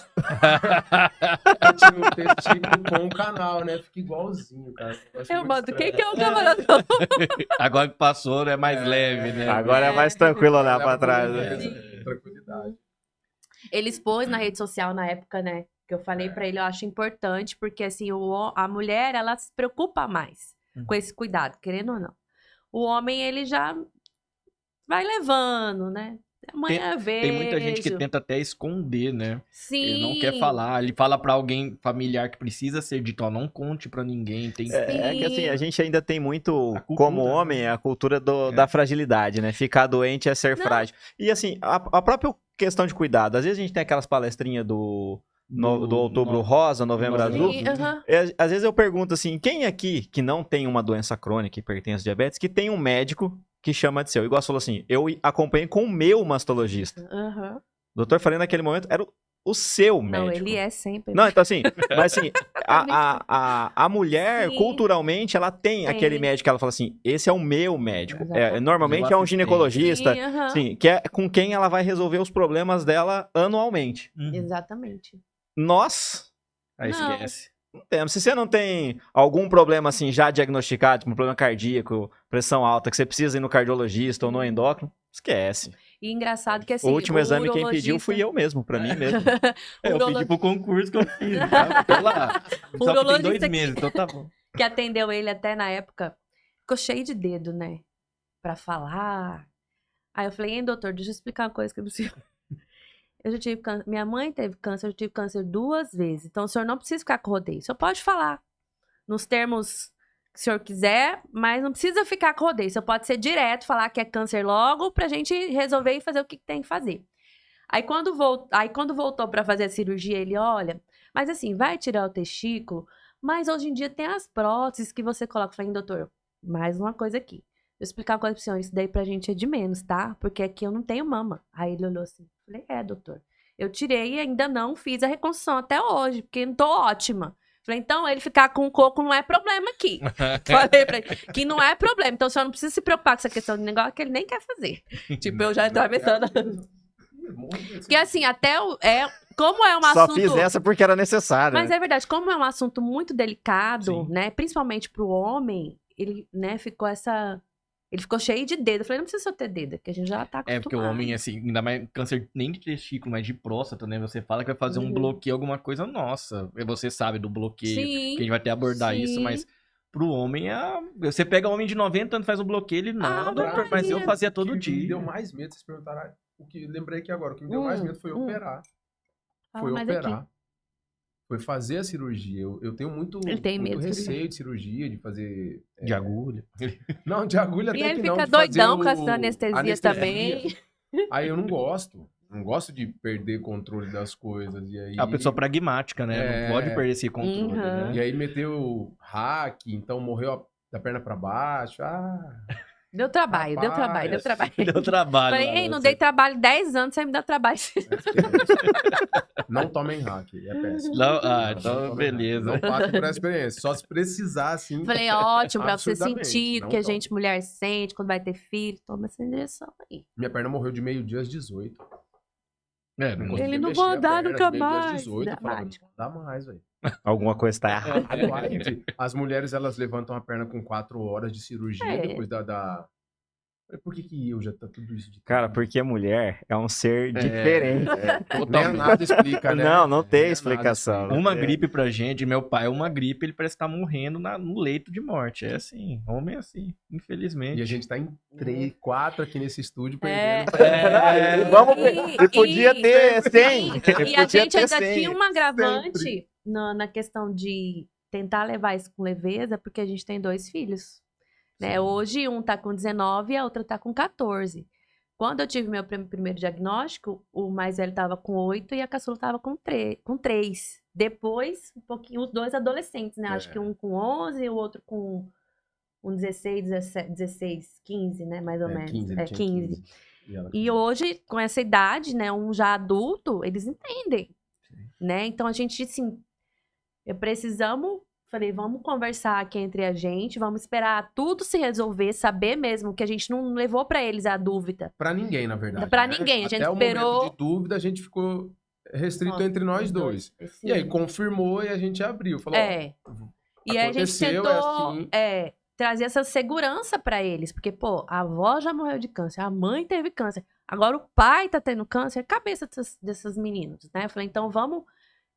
Tira o testículo com o canal, né? Fica igualzinho, cara. acho Eu muito mando, quem estranho. quer um camarão do coco bambu? Agora que passou, é mais leve, né? Agora é mais tranquilo olhar Leva pra com trás. leveza, Né? tranquilidade. Ele expôs na rede social na época, né? Que eu falei pra ele, eu acho importante, porque assim, a mulher, ela se preocupa mais com esse cuidado, querendo ou não. O homem, ele já vai levando, né? Amanhã vejo. Tem muita gente que tenta até esconder, né? Sim. Ele não quer falar. Ele fala pra alguém familiar que precisa ser dito, ó, não conte pra ninguém. Tem... É que assim, a gente ainda tem muito, A cultura, como né? homem, a cultura É. da fragilidade, né? Ficar doente é ser Não. frágil. E assim, a própria questão de cuidado, às vezes a gente tem aquelas palestrinhas do Outubro Rosa, Novembro Azul. Sim, aham. Às vezes eu pergunto assim, quem aqui que não tem uma doença crônica e hipertenso diabetes, que tem um médico que chama de seu? Igual você falou assim, eu acompanhei com o meu mastologista. Aham. O doutor falei naquele momento, era o seu Não, médico. ele é sempre. Não, então assim, mas assim, a mulher, Sim. culturalmente, ela tem aquele médico que ela fala assim, esse é o meu médico. Exatamente. Normalmente Meu é um assistente. ginecologista, Sim, aham. sim, que é com quem ela vai resolver os problemas dela anualmente. Exatamente. Nós Aí Não. esquece. não temos. Se você não tem algum problema assim já diagnosticado, tipo um problema cardíaco, pressão alta, que você precisa ir no cardiologista ou no endócrino, esquece. E engraçado que assim, O último exame quem pediu urologista- fui eu mesmo, pra mim mesmo. Eu urolo- pedi pro concurso que eu fiz, tá? Tô lá. Só que tem Urologista 2 que- meses, então tá bom. que atendeu ele até na época, ficou cheio de dedo, né? Pra falar. Aí eu falei, hein, doutor, deixa eu explicar uma coisa que eu preciso. Eu já tive câncer. Minha mãe teve câncer, eu tive câncer 2 vezes. Então o senhor não precisa ficar com rodeio. O senhor pode falar nos termos que o senhor quiser, mas não precisa ficar com rodeio. O senhor pode ser direto, falar que é câncer logo, pra gente resolver e fazer o que tem que fazer. Aí quando voltou pra fazer a cirurgia, ele, olha, mas assim, vai tirar o testículo, mas hoje em dia tem as próteses que você coloca. Eu falei, doutor, mais uma coisa aqui. Vou explicar uma coisa pro senhor, isso daí pra gente é de menos, tá? Porque aqui eu não tenho mama. Aí ele olhou assim, falei, doutor, eu tirei e ainda não fiz a reconstrução até hoje, porque não tô ótima. Falei, então ele ficar com o coco não é problema aqui. Falei pra ele, que não é problema. Então o senhor não precisa se preocupar com essa questão de negócio que ele nem quer fazer. Tipo, eu já atravessando. Porque assim, como é um Só assunto... fiz essa porque era necessário. Mas né? é verdade, como é um assunto muito delicado, Sim. né? Principalmente pro homem, ele, né, ele ficou cheio de dedo. Eu falei, não precisa só ter dedo, que a gente já tá acostumado. É porque o homem, assim, ainda mais câncer nem de testículo, mas de próstata, né? Você fala que vai fazer um bloqueio, alguma coisa, nossa. Você sabe do bloqueio, Sim, que a gente vai até abordar isso, sim. mas pro homem, você pega um homem de 90 anos, faz um bloqueio, ele, não, doutor, mas eu fazia todo O que me dia. deu mais medo, vocês perguntaram, lembrei aqui agora, o que me deu mais medo foi operar. Fala Foi mais operar. aqui. Foi fazer a cirurgia. Eu tenho muito, Ele tem muito medo de receio de cirurgia, de fazer... De agulha. Não, de agulha E até ele que não. fica de fazer doidão com essa anestesia também. Aí eu não gosto. Não gosto de perder controle das coisas. E aí... É uma pessoa pragmática, né? Não pode perder esse controle, Uhum. né? E aí meteu hack, então morreu da perna pra baixo. Deu trabalho, deu Rapaz. trabalho, deu trabalho. Deu trabalho. Falei, lá, ei, não você. dei trabalho 10 anos, você me dá trabalho. Não tomem hack, é péssimo. Não, Não então tomem hack. beleza. Não passem por essa experiência. Só se precisar, assim. Falei, ótimo, pra você Absurdamente, sentir o não que a toma. gente, mulher, sente quando vai ter filho. Toma essa injeção aí. Minha perna morreu de meio-dia às 18. É, Não não conseguia Ele não mexer vai a andar perna, nunca de meio-dia às mais. 18, eu falava, Dramático. não dá mais, velho. Alguma coisa tá errada. As mulheres, elas levantam a perna com 4 horas de cirurgia É. depois da... Por que eu já tá tudo isso de Cara, porque mulher é um ser diferente. Nem nada explica, né? Não tem Nem explicação. nada explica. Uma gripe pra gente, meu pai é uma gripe, ele parece estar morrendo no leito de morte. É assim, homem é assim, infelizmente. E a gente tá em 3, 4 aqui nesse estúdio É. perdendo. Vamos E- ver. Podia e- ter 100. E a Podia gente ter ainda 100. tinha um agravante na questão de tentar levar isso com leveza, porque a gente tem 2 filhos. Né? Hoje, um tá com 19 e a outra tá com 14. Quando eu tive meu primeiro diagnóstico, o mais velho tava com 8 e a caçula tava com 3. Depois, um pouquinho, os 2 adolescentes, né? Acho que um com 11 e o outro com 16, 17, 16, 15, né? Mais ou menos. 15, ele tinha 15. 15. ela E hoje, com essa idade, né, um já adulto, eles entendem, né? Então, a gente, assim, falei, vamos conversar aqui entre a gente, vamos esperar tudo se resolver, saber mesmo que a gente não levou pra eles a dúvida. Pra ninguém, na verdade. Pra né? ninguém, a gente Até esperou- o momento de dúvida, a gente ficou restrito Nossa, entre nós dois. Esse- E aí, confirmou e a gente abriu. Falou, ó, E aí a gente aconteceu, tentou é assim. trazer essa segurança pra eles, porque, pô, a avó já morreu de câncer, a mãe teve câncer, agora o pai tá tendo câncer, cabeça desses meninos, né? Eu falei, então vamos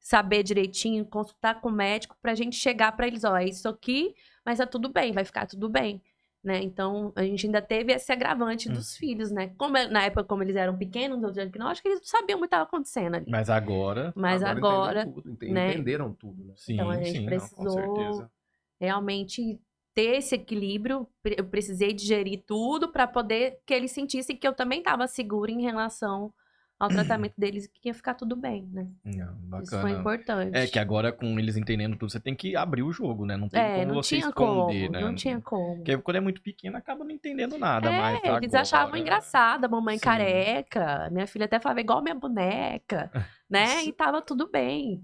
saber direitinho, consultar com o médico pra gente chegar pra eles, ó, é isso aqui, mas tá tudo bem, vai ficar tudo bem, né? Então, a gente ainda teve esse agravante dos filhos, né? Na época, como eles eram pequenos, eu acho que eles não sabiam o que estava acontecendo ali. Mas agora, Mas agora, entenderam tudo, né? Entenderam tudo, né? sim, então a gente sim, não, com precisou certeza. realmente ter esse equilíbrio. Eu precisei digerir tudo para poder que eles sentissem que eu também estava segura em relação ao tratamento deles que ia ficar tudo bem, né? Não, Isso foi bacana. importante. É que agora, com eles entendendo tudo, você tem que abrir o jogo, né? Não tem como não você tinha esconder, como, né? não tinha como. Porque quando é muito pequeno, acaba não entendendo nada mais. Eles Agora, achavam engraçada, a mamãe Sim. careca. Minha filha até falava igual minha boneca, né? E tava tudo bem.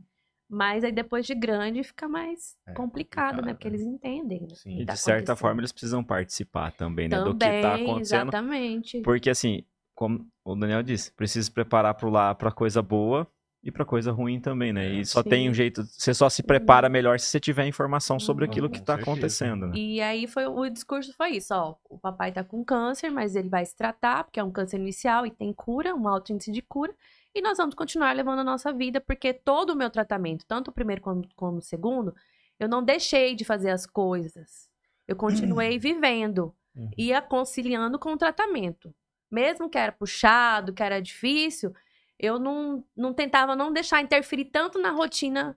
Mas aí depois de grande fica mais complicado, né? complicado, Porque né? eles entendem, né? Sim. o que E tá de certa acontecendo. forma eles precisam participar também, né? Do que tá Também, acontecendo. exatamente. Porque assim, como o Daniel disse, precisa se preparar pra coisa boa e pra coisa ruim também, né? E só tem um Sim. jeito, você só se prepara melhor se você tiver informação sobre Uhum. aquilo Com que tá certeza. acontecendo, né? E aí o discurso foi isso, ó. O papai tá com câncer, mas ele vai se tratar, porque é um câncer inicial e tem cura, um alto índice de cura. E nós vamos continuar levando a nossa vida, porque todo o meu tratamento, tanto o primeiro como o segundo, eu não deixei de fazer as coisas. Eu continuei vivendo e conciliando com o tratamento. Mesmo que era puxado, que era difícil, eu não tentava não deixar interferir tanto na rotina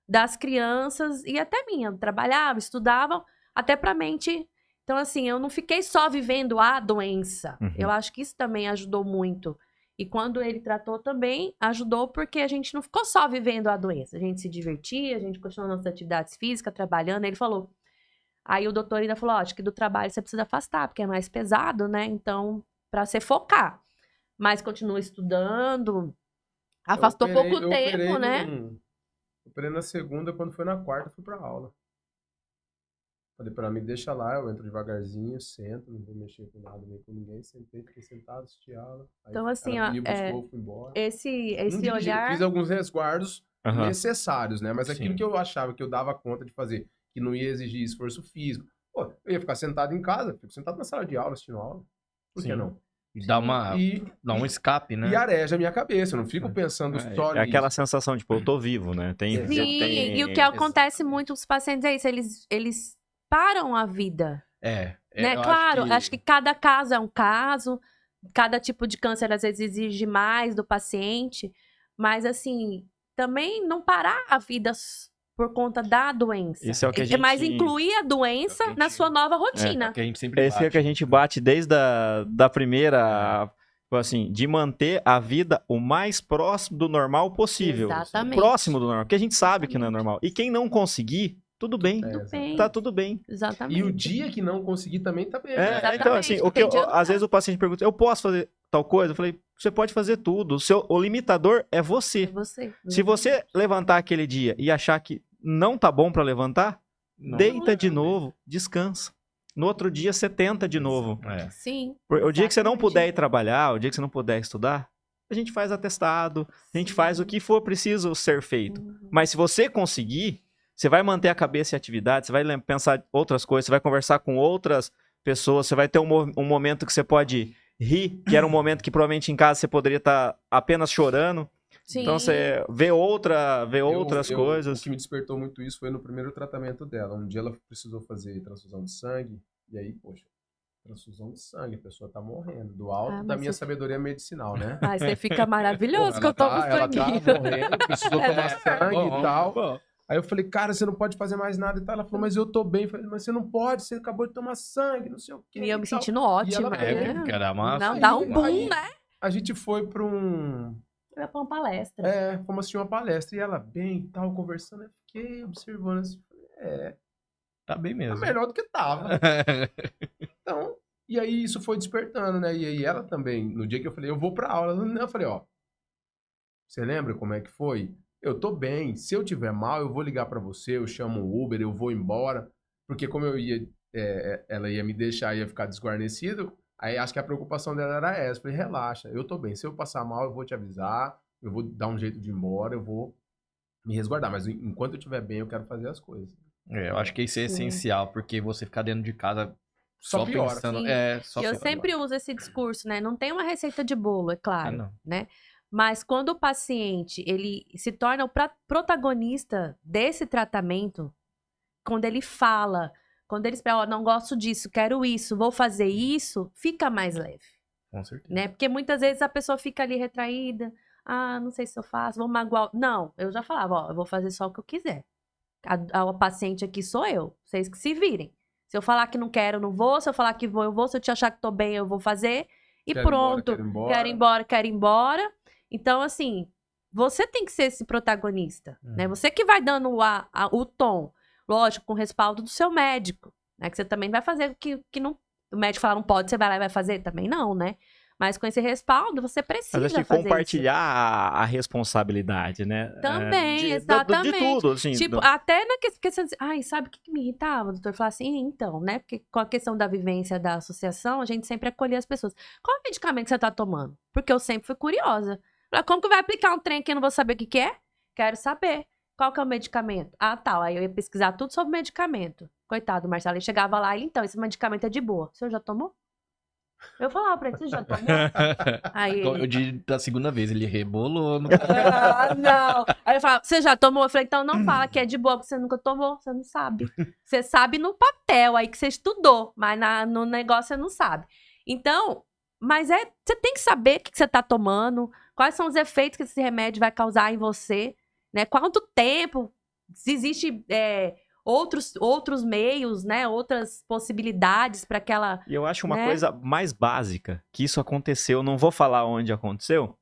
das crianças e até minha. Eu trabalhava, estudava, até pra mente. Então, assim, eu não fiquei só vivendo a doença. Uhum. Eu acho que isso também ajudou muito. E quando ele tratou também, ajudou porque a gente não ficou só vivendo a doença. A gente se divertia, a gente continuou nossas atividades físicas, trabalhando. Ele falou. Aí o doutor ainda falou: ó, acho que do trabalho você precisa afastar, porque é mais pesado, né? Então, pra você focar. Mas continua estudando. Afastou pouco tempo, né? Eu operei na segunda, quando foi na quarta, eu fui pra aula. Falei pra ela, me deixa lá, eu entro devagarzinho, sento, não vou mexer com nada, nem com ninguém. Sentei, fiquei sentado, assisti a aula. Aí Então, assim, ela ó, me buscou, fui embora. esse Não dirigi, olhar... Fiz alguns resguardos Aham. necessários, né? Mas aquilo Sim. que eu achava que eu dava conta de fazer, que não ia exigir esforço físico. Pô, eu ia ficar sentado em casa, fico sentado na sala de aula, assistindo aula. Por que Sim. não? E dá um escape, né? E areja a minha cabeça, eu não fico pensando só É aquela nisso. sensação, tipo, eu tô vivo, né? Tem, Sim, tem... e o que acontece muito com os pacientes é isso, eles param a vida, né? né? Eu Claro, acho que cada caso é um caso, cada tipo de câncer às vezes exige mais do paciente, mas assim, também não parar a vida por conta da doença. Isso é o que a gente... Mas incluir a doença É o que a gente- na sua nova É rotina. o que a gente sempre Esse é o que a gente bate desde da primeira, tipo assim, de manter a vida o mais próximo do normal possível. Exatamente. Próximo do normal, porque a gente sabe que não é normal. E quem não conseguir, tudo bem. Tudo bem. Tá tudo bem. Exatamente. E o dia que não conseguir também tá bem. É, então, assim, o que Tem dia que não às dá. vezes o paciente pergunta, eu posso fazer tal coisa? Eu falei, você pode fazer tudo. O limitador é É você. você. Se você levantar aquele dia e achar que não tá bom pra levantar, deita de novo, descansa. No outro dia você tenta de novo. É. Sim. O dia que você não exatamente. puder ir trabalhar, o dia que você não puder estudar, a gente faz atestado, a gente faz o que for preciso ser feito. Mas se você conseguir, você vai manter a cabeça em atividade, você vai pensar outras coisas, você vai conversar com outras pessoas, você vai ter um momento que você pode rir, que era um momento que provavelmente em casa você poderia estar apenas chorando. Sim. Então você vê outras coisas. O que me despertou muito isso foi no primeiro tratamento dela. Um dia ela precisou fazer transfusão de sangue, e aí, poxa, transfusão de sangue, a pessoa tá morrendo. Do alto da mas minha você- sabedoria medicinal, né? Mas você fica maravilhoso Pô, que eu tomo ela tá sanguinho. morrendo, precisou tomar sangue e tal. Aí eu falei, cara, você não pode fazer mais nada e tal. Ela falou, mas eu tô bem. Eu falei, mas você não pode, você acabou de tomar sangue, não sei o quê. E eu me tal. sentindo ótima. ela- né? Era massa. Não, dá um Aí- boom, aí- né? A gente foi pra um... Eu ia pra uma palestra. Fomos assistir uma palestra. E ela bem e tal, conversando. Eu fiquei observando assim. Tá bem Tá mesmo. melhor do que tava. Então, e aí isso foi despertando, né? E aí ela também, no dia que eu falei, eu vou pra aula, eu falei, ó, você lembra como é que foi? Eu tô bem, se eu tiver mal, eu vou ligar pra você, eu chamo o Uber, eu vou embora, porque como eu ia, ela ia me deixar, ia ficar desguarnecido, aí acho que a preocupação dela era essa, eu falei, relaxa, eu tô bem, se eu passar mal, eu vou te avisar, eu vou dar um jeito de ir embora, eu vou me resguardar, mas enquanto eu estiver bem, eu quero fazer as coisas. Eu acho que isso é Sim. essencial, porque você ficar dentro de casa Só só piora. pensando. Sim. Só E eu piora. sempre uso esse discurso, né? Não tem uma receita de bolo, é claro, não. né? Mas quando o paciente, ele se torna o protagonista desse tratamento, quando ele fala, quando ele espera, ó, não gosto disso, quero isso, vou fazer isso, fica mais leve, Com certeza. né? Porque muitas vezes a pessoa fica ali retraída, não sei se eu faço, vou magoar. Não, eu já falava, ó, eu vou fazer só o que eu quiser. A paciente aqui sou eu, vocês que se virem. Se eu falar que não quero, não vou. Se eu falar que vou, eu vou. Se eu te achar que tô bem, eu vou fazer. E Quero ir embora, pronto. quero ir embora. Quero ir embora, quero ir embora. Então, assim, você tem que ser esse protagonista, né? Você que vai dando o tom, lógico, com respaldo do seu médico, né? Que você também vai fazer o que não, o médico falar não pode, você vai lá e vai fazer? Também não, né? Mas com esse respaldo, você precisa Mas acho que fazer compartilhar a responsabilidade, né? Também, De exatamente. tudo, assim. Tipo, até na questão de... Ai, sabe o que me irritava? O doutor falava assim, então, né? Porque com a questão da vivência da associação, a gente sempre acolhia as pessoas. Qual medicamento você tá tomando? Porque eu sempre fui curiosa. Falei, como que vai aplicar um trem aqui e eu não vou saber o que é? Quero saber. Qual que é o medicamento? Ah, tal. Aí eu ia pesquisar tudo sobre medicamento. Coitado, o Marcelo, ele chegava lá e então, esse medicamento é de boa. O senhor já tomou? Eu falava pra ele, você já tomou? Aí ele... Da segunda vez, ele rebolou. Ah, não. Aí eu falava, você já tomou? Eu falei, então não fala que é de boa, porque você nunca tomou, você não sabe. Você sabe no papel aí que você estudou, mas no negócio você não sabe. Então, mas você tem que saber o que você tá tomando, quais são os efeitos que esse remédio vai causar em você, né? Quanto tempo, se existe outros meios, né? Outras possibilidades para aquela... E eu acho uma né? coisa mais básica, que isso aconteceu, não vou falar onde aconteceu,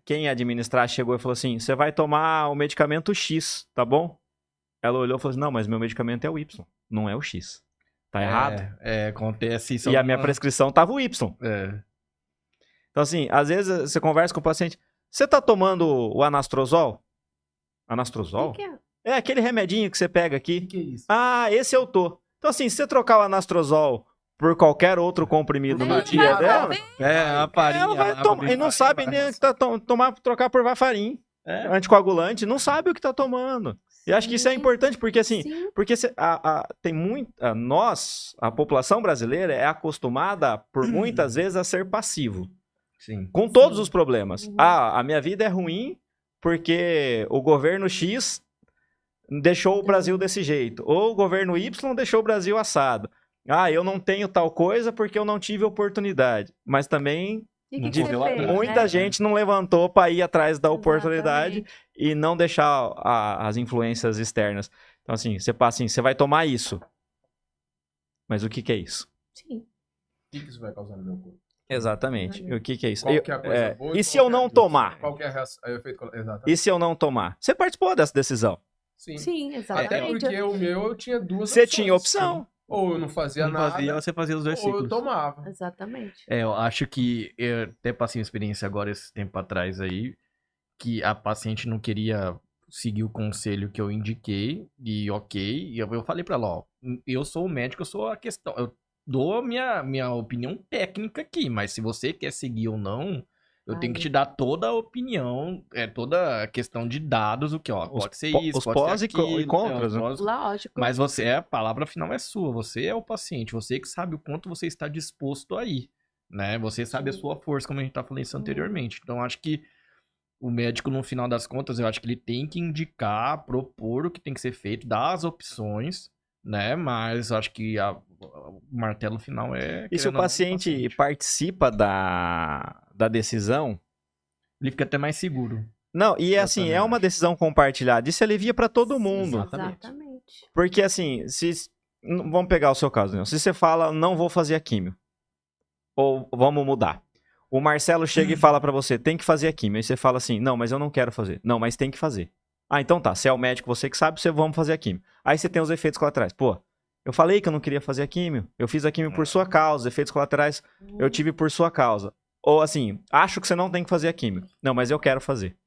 quem administrar chegou e falou assim, você vai tomar o medicamento X, tá bom? Ela olhou e falou assim, não, mas meu medicamento é o Y, não é o X. Tá errado? Acontece isso. E a minha prescrição tava o Y. Então assim, às vezes você conversa com o paciente, você tá tomando o anastrozol? Anastrozol? O que é? É aquele remedinho que você pega aqui. O que é isso? Ah, esse eu tô. Então, assim, se você trocar o anastrozol por qualquer outro comprimido no dia dela, a farinha. ela vai tomar. E não sabe nem que tá trocar por varfarim, anticoagulante, não sabe o que tá tomando. E acho que isso é importante, porque assim, Sim. porque tem muito. A população brasileira é acostumada, por muitas vezes, a ser passivo. Sim. Com todos os problemas. Uhum. A minha vida é ruim porque o governo X deixou o Brasil desse jeito. Ou o governo Y deixou o Brasil assado. Ah, eu não tenho tal coisa porque eu não tive oportunidade. Mas também E o que você fez, muita né? gente não levantou para ir atrás da oportunidade Exatamente. e não deixar as influências externas. Então, assim, você passa assim, você vai tomar isso. Mas o que é isso? Sim. O que isso vai causar no meu corpo? Exatamente. Uhum. O que é isso? Qual que é a coisa boa E se eu não tomar? Qual que é o efeito? Exatamente. E se eu não tomar? Você participou dessa decisão. Sim, exatamente. Até porque o meu eu tinha duas Você opções. tinha opção. Ou eu não fazia nada, Você fazia os dois ou eu ciclos. tomava. Exatamente. Eu acho que eu até passei uma experiência agora esse tempo atrás aí, que a paciente não queria seguir o conselho que eu indiquei, e ok, e eu falei pra ela, ó, eu sou o médico, eu sou a questão, eu dou a minha opinião técnica aqui, mas se você quer seguir ou não, eu tenho que te dar toda a opinião, toda a questão de dados, o que, ó, pode ser isso, os pode pós ser e aquilo, contras, os né? pós. Lógico. Mas a palavra final é sua, você é o paciente, você que sabe o quanto você está disposto a ir, né? Você sabe a sua força, como a gente tá falando isso anteriormente. Então, acho que o médico, no final das contas, eu acho que ele tem que indicar, propor o que tem que ser feito, dar as opções, né? Mas eu acho que o martelo final é... E se o paciente participa da decisão... Ele fica até mais seguro. Não, e assim, é uma decisão compartilhada. Isso alivia para todo mundo. Exatamente. Porque assim, vamos pegar o seu caso, né? Se você fala, não vou fazer a químio, ou vamos mudar. O Marcelo chega e fala para você, tem que fazer a químio. Aí você fala assim, não, mas eu não quero fazer. Não, mas tem que fazer. Ah, então tá, você é o médico, você que sabe, vamos fazer a químio. Aí você tem os efeitos colaterais. Pô, eu falei que eu não queria fazer a químio. Eu fiz a químio por sua causa. Efeitos colaterais eu tive por sua causa. Ou assim, acho que você não tem que fazer a químio. Não, mas eu quero fazer.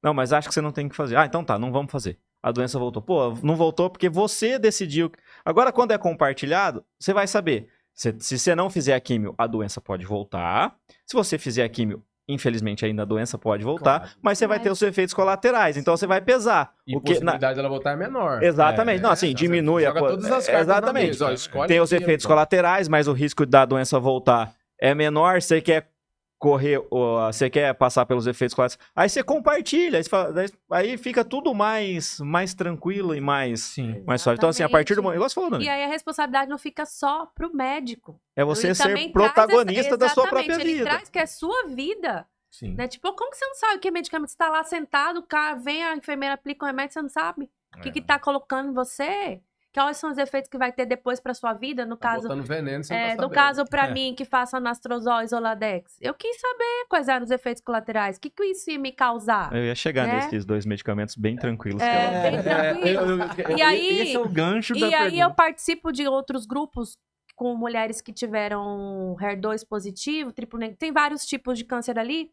Não, mas acho que você não tem que fazer. Ah, então tá, não vamos fazer. A doença voltou. Pô, não voltou porque você decidiu. Agora, quando é compartilhado, você vai saber. Se você não fizer a químio, a doença pode voltar. Se você fizer a químio, infelizmente ainda a doença pode voltar. Claro. Mas você vai ter os efeitos colaterais. Então você vai pesar. E a possibilidade dela voltar é menor. Exatamente. Não, assim, diminui a joga todas as cartas exatamente. na mesa, ó, escolhe Tem os aqui, efeitos então. colaterais, mas o risco da doença voltar é menor. Você quer correr, você quer passar pelos efeitos colaterais. Aí você compartilha, aí fica tudo mais tranquilo e mais suave. Então, assim, a partir do momento. Igual você falou, Dani, E aí a responsabilidade não fica só pro médico. é você Ele ser também protagonista traz da sua exatamente, própria ele vida. traz que é sua vida. Sim. Né? Tipo, como que você não sabe que medicamento? Você tá lá sentado, o cara vem, a enfermeira aplica o remédio, você não sabe o que tá colocando em você? quais são os efeitos que vai ter depois pra sua vida, no Tá caso... botando veneno, você não tá No sabendo. caso, pra mim, que faço anastrozol e Zoladex, eu quis saber quais eram os efeitos colaterais. O que isso ia me causar? Eu ia chegar Né? nesses 2 medicamentos bem tranquilos. que ela Bem tranquilo. E aí- esse é o gancho da E aí pergunta. eu participo de outros grupos com mulheres que tiveram HER2 positivo, triplo negativo. Tem vários tipos de câncer ali,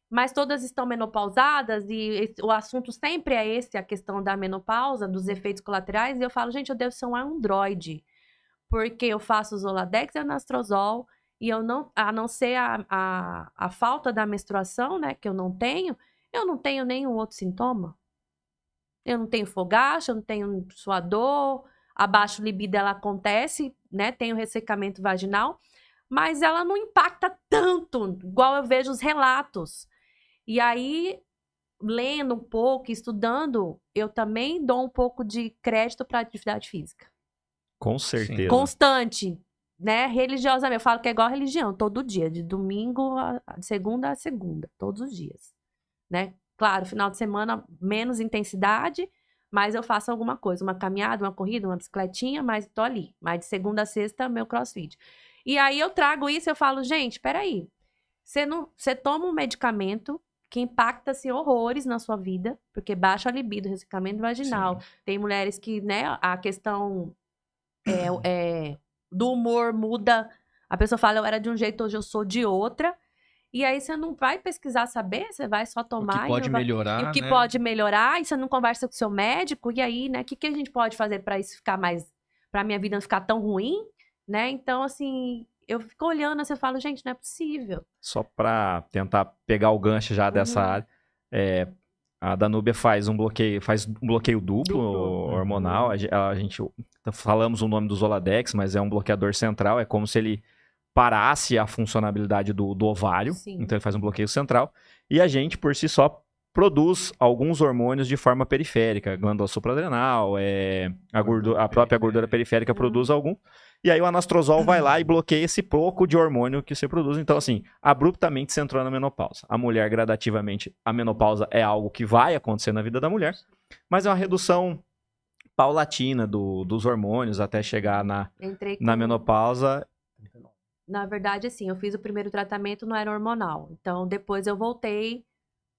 mas todas estão menopausadas e o assunto sempre é esse, a questão da menopausa, dos efeitos colaterais. E eu falo, gente, eu devo ser um androide, porque eu faço Zoladex e anastrozol e eu não, a não ser a falta da menstruação, né, que eu não tenho nenhum outro sintoma. Eu não tenho fogacho, eu não tenho suador, a baixa libido ela acontece, né? Tenho ressecamento vaginal, mas ela não impacta tanto, igual eu vejo os relatos. E aí, lendo um pouco, estudando, eu também dou um pouco de crédito para atividade física. Com certeza. Constante, né? Religiosamente. Eu falo que é igual religião, todo dia, de domingo de segunda a segunda, todos os dias, né? Claro, final de semana, menos intensidade, mas eu faço alguma coisa, uma caminhada, uma corrida, uma bicicletinha, mas tô ali. Mas de segunda a sexta, meu crossfit. E aí eu trago isso, eu falo, gente, peraí, você toma um medicamento que impacta, assim, horrores na sua vida, porque baixa a libido, ressecamento vaginal. Tem mulheres que, né, a questão do humor muda. A pessoa fala, eu era de um jeito, hoje eu sou de outra. E aí você não vai pesquisar saber, você vai só O tomar. que pode melhorar, E o que né? pode melhorar, e você não conversa com o seu médico, e aí, né, o que a gente pode fazer pra isso ficar mais, pra minha vida não ficar tão ruim, né? Então, assim, eu fico olhando, assim, eu falo, gente, não é possível. Só para tentar pegar o gancho já dessa Uhum. área, a Danúbia faz um bloqueio duplo hormonal. A gente falamos o nome do Zoladex, mas é um bloqueador central. É como se ele parasse a funcionalidade do ovário. Sim. Então ele faz um bloqueio central. E a gente, por si só, produz alguns hormônios de forma periférica. A glândula supraadrenal, a própria gordura periférica produz algum. E aí o anastrozol vai lá e bloqueia esse pouco de hormônio que você produz. Então, assim, abruptamente você entrou na menopausa. A mulher, gradativamente, a menopausa é algo que vai acontecer na vida da mulher, mas é uma redução paulatina dos hormônios até chegar na Entrei com... menopausa. Na verdade, assim, eu fiz o primeiro tratamento, não era hormonal. Então, depois eu voltei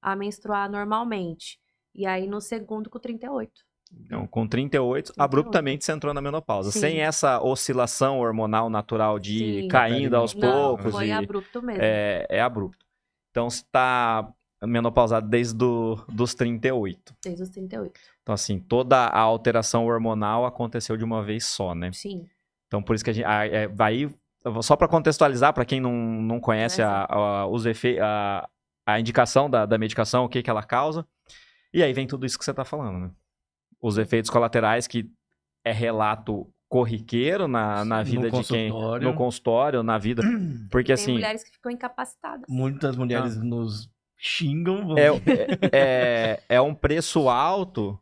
a menstruar normalmente. E aí, no segundo, com 38. Então, com 38, abruptamente você entrou na menopausa. Sim. Sem essa oscilação hormonal natural de ir Sim. caindo aos Não, poucos. foi e abrupto mesmo. é abrupto. Então, você está menopausado desde dos 38. Desde os 38. Então, assim, toda a alteração hormonal aconteceu de uma vez só, né? Sim. Então, por isso que a gente... Aí, só para contextualizar, para quem não conhece os efeitos, a indicação da medicação, o que ela causa. E aí vem tudo isso que você está falando, né? Os efeitos colaterais, que é relato corriqueiro na vida de quem... No consultório, na vida. Porque, Tem assim... mulheres que ficam incapacitadas. Muitas mulheres nos xingam. É um preço alto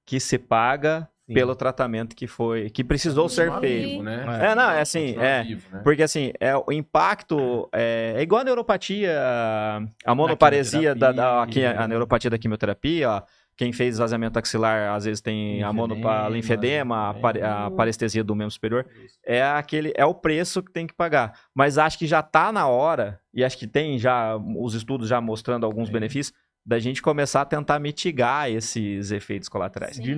que se paga pelo tratamento que precisou ser feito. Né? Porque assim, o impacto é igual a neuropatia, a monoparesia, a neuropatia da quimioterapia, ó, quem fez esvaziamento axilar às vezes tem a linfedema, a parestesia do membro superior, é o preço que tem que pagar. Mas acho que já está na hora, e acho que tem já os estudos já mostrando alguns benefícios, da gente começar a tentar mitigar esses efeitos colaterais. De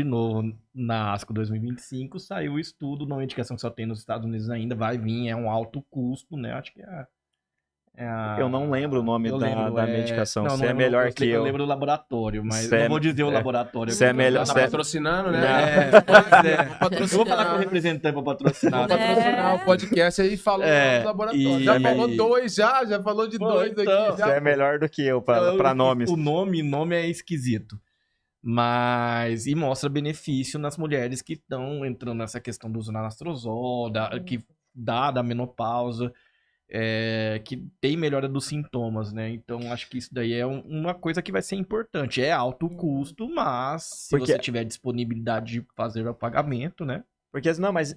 novo, na ASCO 2025, saiu o estudo, não é indicação que só tem nos Estados Unidos ainda, vai vir, é um alto custo, né? Acho que eu não lembro o nome da medicação. Não, você é melhor que eu. Eu lembro do laboratório, mas não vou dizer o laboratório. Você é melhor. Tá patrocinando, né? Eu vou falar com o representante para patrocinar. Vou patrocinar o podcast aí e falou do laboratório. Já falou dois, já falou de dois aqui. Você é melhor do que eu para nomes. O nome é esquisito. Mas, e mostra benefício nas mulheres que estão entrando nessa questão do uso do anastrozol, da menopausa. Que tem melhora dos sintomas, né? Então, acho que isso daí é uma coisa que vai ser importante. É alto custo, mas se você tiver disponibilidade de fazer o pagamento, né? Porque, não, mas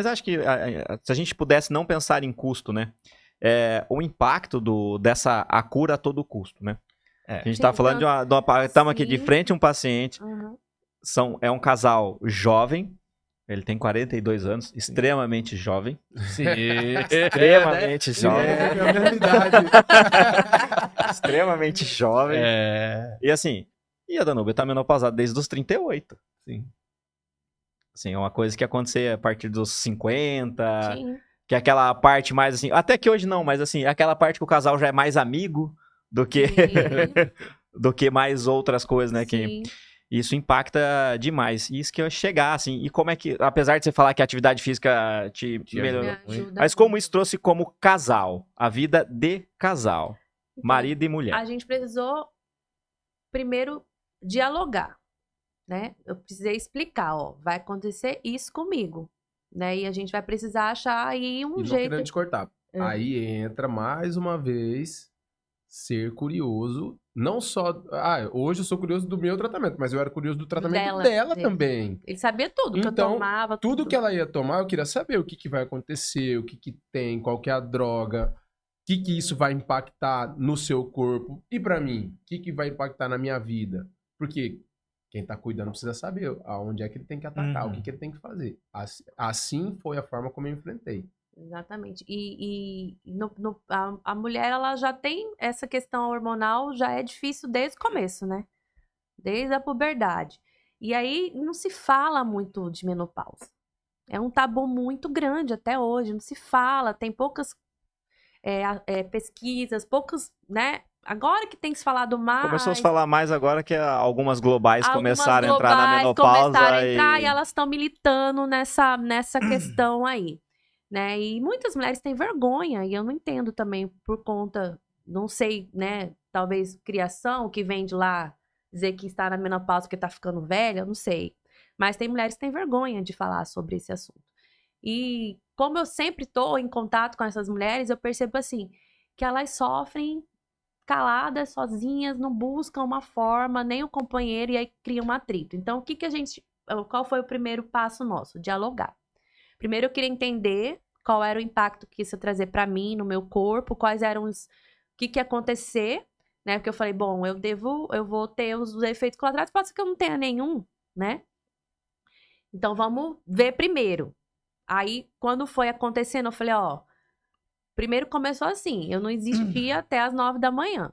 acho que se a gente pudesse não pensar em custo, né? O impacto dessa a cura a todo custo, né? A gente tá falando de uma estamos aqui de frente a um paciente é um casal jovem. Ele tem 42 anos, extremamente jovem. Sim. Extremamente jovem. É a mesma idade. Extremamente jovem. E assim, a Danúbia tá menopausada desde os 38. Sim. Assim, é uma coisa que acontecia a partir dos 50, Sim. que é aquela parte mais assim, até que hoje não, mas assim, aquela parte que o casal já é mais amigo do que, do que mais outras coisas, né? Que Sim. isso impacta demais. E isso que eu ia chegar, assim, e como é que, apesar de você falar que a atividade física te melhorou, Me ajuda mas como muito. isso trouxe como casal, a vida de casal, Então, marido e mulher. a gente precisou primeiro dialogar, né? Eu precisei explicar, ó, vai acontecer isso comigo, né? E a gente vai precisar achar aí um E não jeito. querendo te cortar. É. Aí entra mais uma vez ser curioso, não só... hoje eu sou curioso do meu tratamento, mas eu era curioso do tratamento dela dele. também. Ele sabia tudo que eu Então, tomava, Tudo que ela ia tomar, eu queria saber o que, que vai acontecer, o que, que tem, qual que é a droga, o que isso vai impactar no seu corpo. E pra mim, o que vai impactar na minha vida? Porque quem tá cuidando precisa saber aonde é que ele tem que atacar, o que ele tem que fazer. Assim foi a forma como eu enfrentei. Exatamente. A mulher, ela já tem essa questão hormonal, já é difícil desde o começo, né? Desde a puberdade. E aí não se fala muito de menopausa. É um tabu muito grande até hoje, não se fala, tem poucas pesquisas, poucos, né? Agora que tem se falado mais. Começou a se falar mais agora que algumas globais Algumas começaram a entrar na globais menopausa. começaram a entrar e elas estão militando nessa questão aí, né? E muitas mulheres têm vergonha, e eu não entendo também por conta, não sei, né? Talvez criação que vem de lá dizer que está na menopausa porque está ficando velha, eu não sei. Mas tem mulheres que têm vergonha de falar sobre esse assunto. E como eu sempre estou em contato com essas mulheres, eu percebo assim, que elas sofrem caladas, sozinhas, não buscam uma forma, nem o companheiro, e aí cria um atrito. Então, qual foi o primeiro passo nosso? Dialogar. Primeiro, eu queria entender qual era o impacto que isso ia trazer para mim, no meu corpo, quais eram o que ia acontecer, né? Porque eu falei, bom, eu vou ter os efeitos colaterais, pode ser que eu não tenha nenhum, né? Então, vamos ver primeiro. Aí, quando foi acontecendo, eu falei, ó, primeiro começou assim, eu não existia até as 9 da manhã.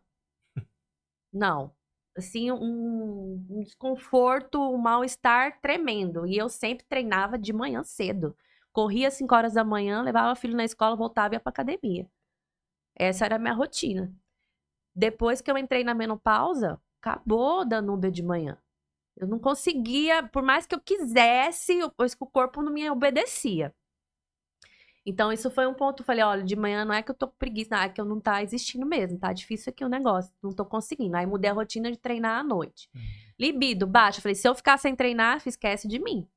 Não. Assim, um desconforto, um mal-estar tremendo. E eu sempre treinava de manhã cedo. Corria às 5 horas da manhã, levava o filho na escola, voltava e ia pra academia. Essa era a minha rotina. Depois que eu entrei na menopausa, acabou da Danúbia de manhã. Eu não conseguia, por mais que eu quisesse, pois que o corpo não me obedecia. Então, isso foi um ponto. Eu falei, olha, de manhã não é que eu tô com preguiça, não, é que eu não tá existindo mesmo, tá difícil aqui o negócio, não tô conseguindo. Aí mudei a rotina de treinar à noite. Libido, baixa. Eu falei, se eu ficar sem treinar, esquece de mim.